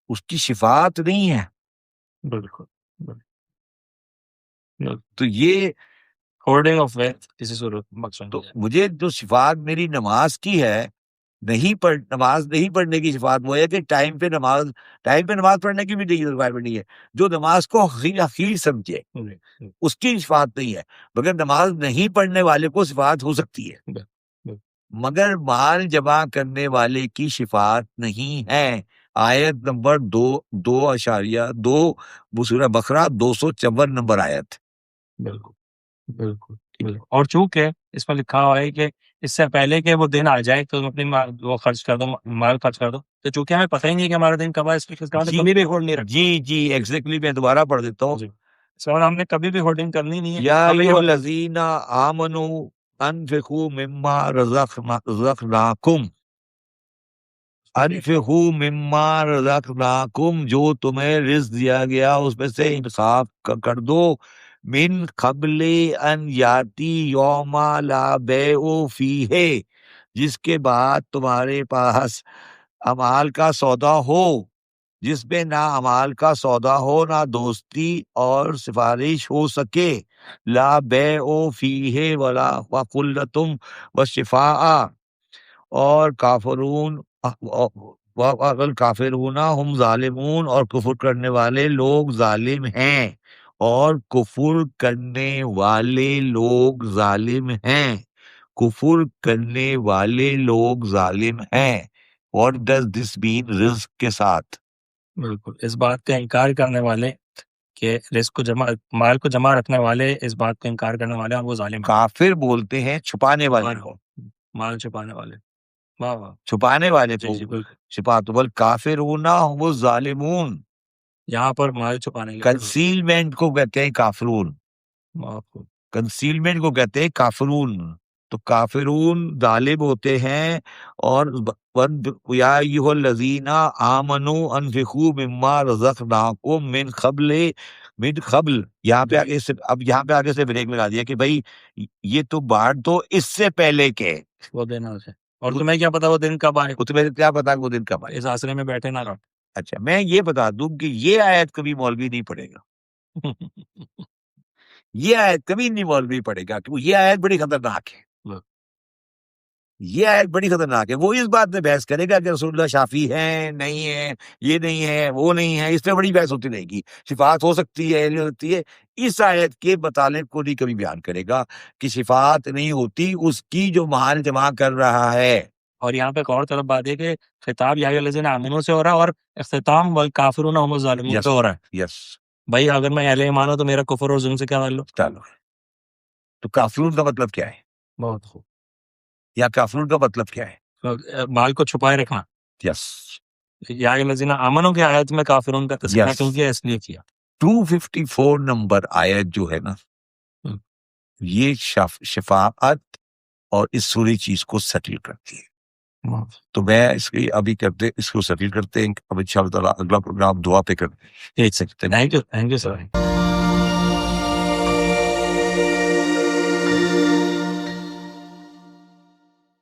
اس کی شفاعت نہیں ہے، بالکل، تو یہ ہورڈنگ آف ویلتھ کسی صورت مقصد تو مجھے جو شفاعت میری نماز کی ہے نماز نہیں پڑھنے کی شفاعت وہ ہے کہ ٹائم پہ نماز پڑھنے کی بھی نہیں ریکوائرمنٹ نہیں ہے. جو نماز کو حقیر سمجھے اس کی شفاعت نہیں ہے, مگر نماز نہیں پڑھنے والے کو شفاعت ہو سکتی ہے, مگر مال جمع کرنے والے کی شفاعت نہیں ہے. آیت نمبر 2.2 سورہ بقرہ 254 نمبر آیت. بالکل. اور چونکہ اس میں لکھا ہوا ہے کہ اس سے پہلے کہ وہ دن آ جائے تو اپنی وہ خرچ کر دو, مال خرچ کر دو, تو چونکہ ہمیں پتہ ہی نہیں کہ ہمارا دن کب ہے, اس کی کبھی بھی ہولڈ نہیں رکھی. جی ایگزیکٹلی, میں دوبارہ پڑھ دیتا ہوں. اور ہم نے کبھی بھی ہولڈنگ کرنی نہیں ہے. یا ایھا الذین آمنوا انفقوا مما رزقناکم, انفقوا مما رزقناکم, جو تمہیں رزق دیا گیا اس میں سے انفاق کر دو. من قبل ان یاتی یوم لا بیع فیہ, جس کے بعد تمہارے پاس امال کا سودا ہو, جس میں نہ امال کا سودا ہو نہ دوستی اور سفارش ہو سکے. لا بیع فیہ ولا وقلۃ وشفاء, اور کافرون والکافرون ہم ظالمون, اور کفر کرنے والے لوگ ظالم ہیں, اور کفر کرنے والے لوگ ظالم ہیں, کفر کرنے والے لوگ ظالم ہیں. What does this mean رزق کے ساتھ؟ بالکل اس بات کا انکار کرنے والے کہ رزق کو جمع, مال کو جمع رکھنے والے اس بات کو انکار کرنے والے اور وہ ظالم ہیں. کافر بولتے ہیں چھپانے والے کو, مال چھپانے والے, واہ واہ, چھپانے والے کو جی بالکل. چھپاتے, بل کافرون ہم الظالمون, یہاں پر مال چھپانے کے کنسیلمنٹ کو کہتے ہیں کافرون, کنسیلمنٹ کو کہتے ہیں کافرون. تو کافرون ظالم ہوتے ہیں. اور یا ایھا الذین آمنوا انفقوا مما رزقناکم من قبل, یہاں پہ آگے سے, اب یہاں پہ آگے سے بریک لگا دیا کہ بھائی یہ تو بانٹ دو اس سے پہلے کے وہ دینا اسے, اور تمہیں کیا پتا وہ دن کب آئے, تمہیں کیا پتا وہ دن کب آئے, اس آسرے میں بیٹھے نہ رہو. اچھا میں یہ بتا دوں کہ یہ آیت کبھی مولوی نہیں پڑھے گا, یہ آیت کبھی نہیں مولوی پڑھے گا, کیونکہ یہ آیت بڑی خطرناک ہے. یہ آیت بڑی خطرناک ہے. وہ اس بات میں بحث کرے گا کہ رسول اللہ شافی ہیں نہیں ہے, یہ نہیں ہے وہ نہیں ہے, اس پہ بڑی بحث ہوتی رہے گی. شفاعت ہو سکتی ہے نہیں ہو سکتی ہے, اس آیت کے مطالب کو نہیں کبھی بیان کرے گا کہ شفاعت نہیں ہوتی اس کی جو مال جمع کر رہا ہے. اور یہاں پہ ایک اور طرف بات ہے کہ خطاب یا ایھا الذین آمنوا سے ہو رہا ہے, اور اختتام والکافرون ہم الظالمون سے ہو رہا ہے. یس بھائی اگر میں اہل ایمان ہوں تو میرا کفر اور ظلم سے کیا تعلق؟ تو کافرون کا مطلب کیا ہے؟ بہت خوب. یا کافرون کا مطلب کیا ہے؟ مال کو چھپائے رکھنا. یس. یا ایھا الذین آمنوا کی آیت میں کافرون کا تذکرہ کیوں کیا, اس لیے کیا. 254 نمبر آیت جو ہے نا, یہ شفاعت اور اس سوری چیز کو سیٹل کرتی ہے. تو میں اس کی ابھی کرتے اس کو سیٹل کرتے ہیں, اب انشاءاللہ تعالیٰ اگلا پروگرام دعا پہ کرتے ہیں. Thank you sir.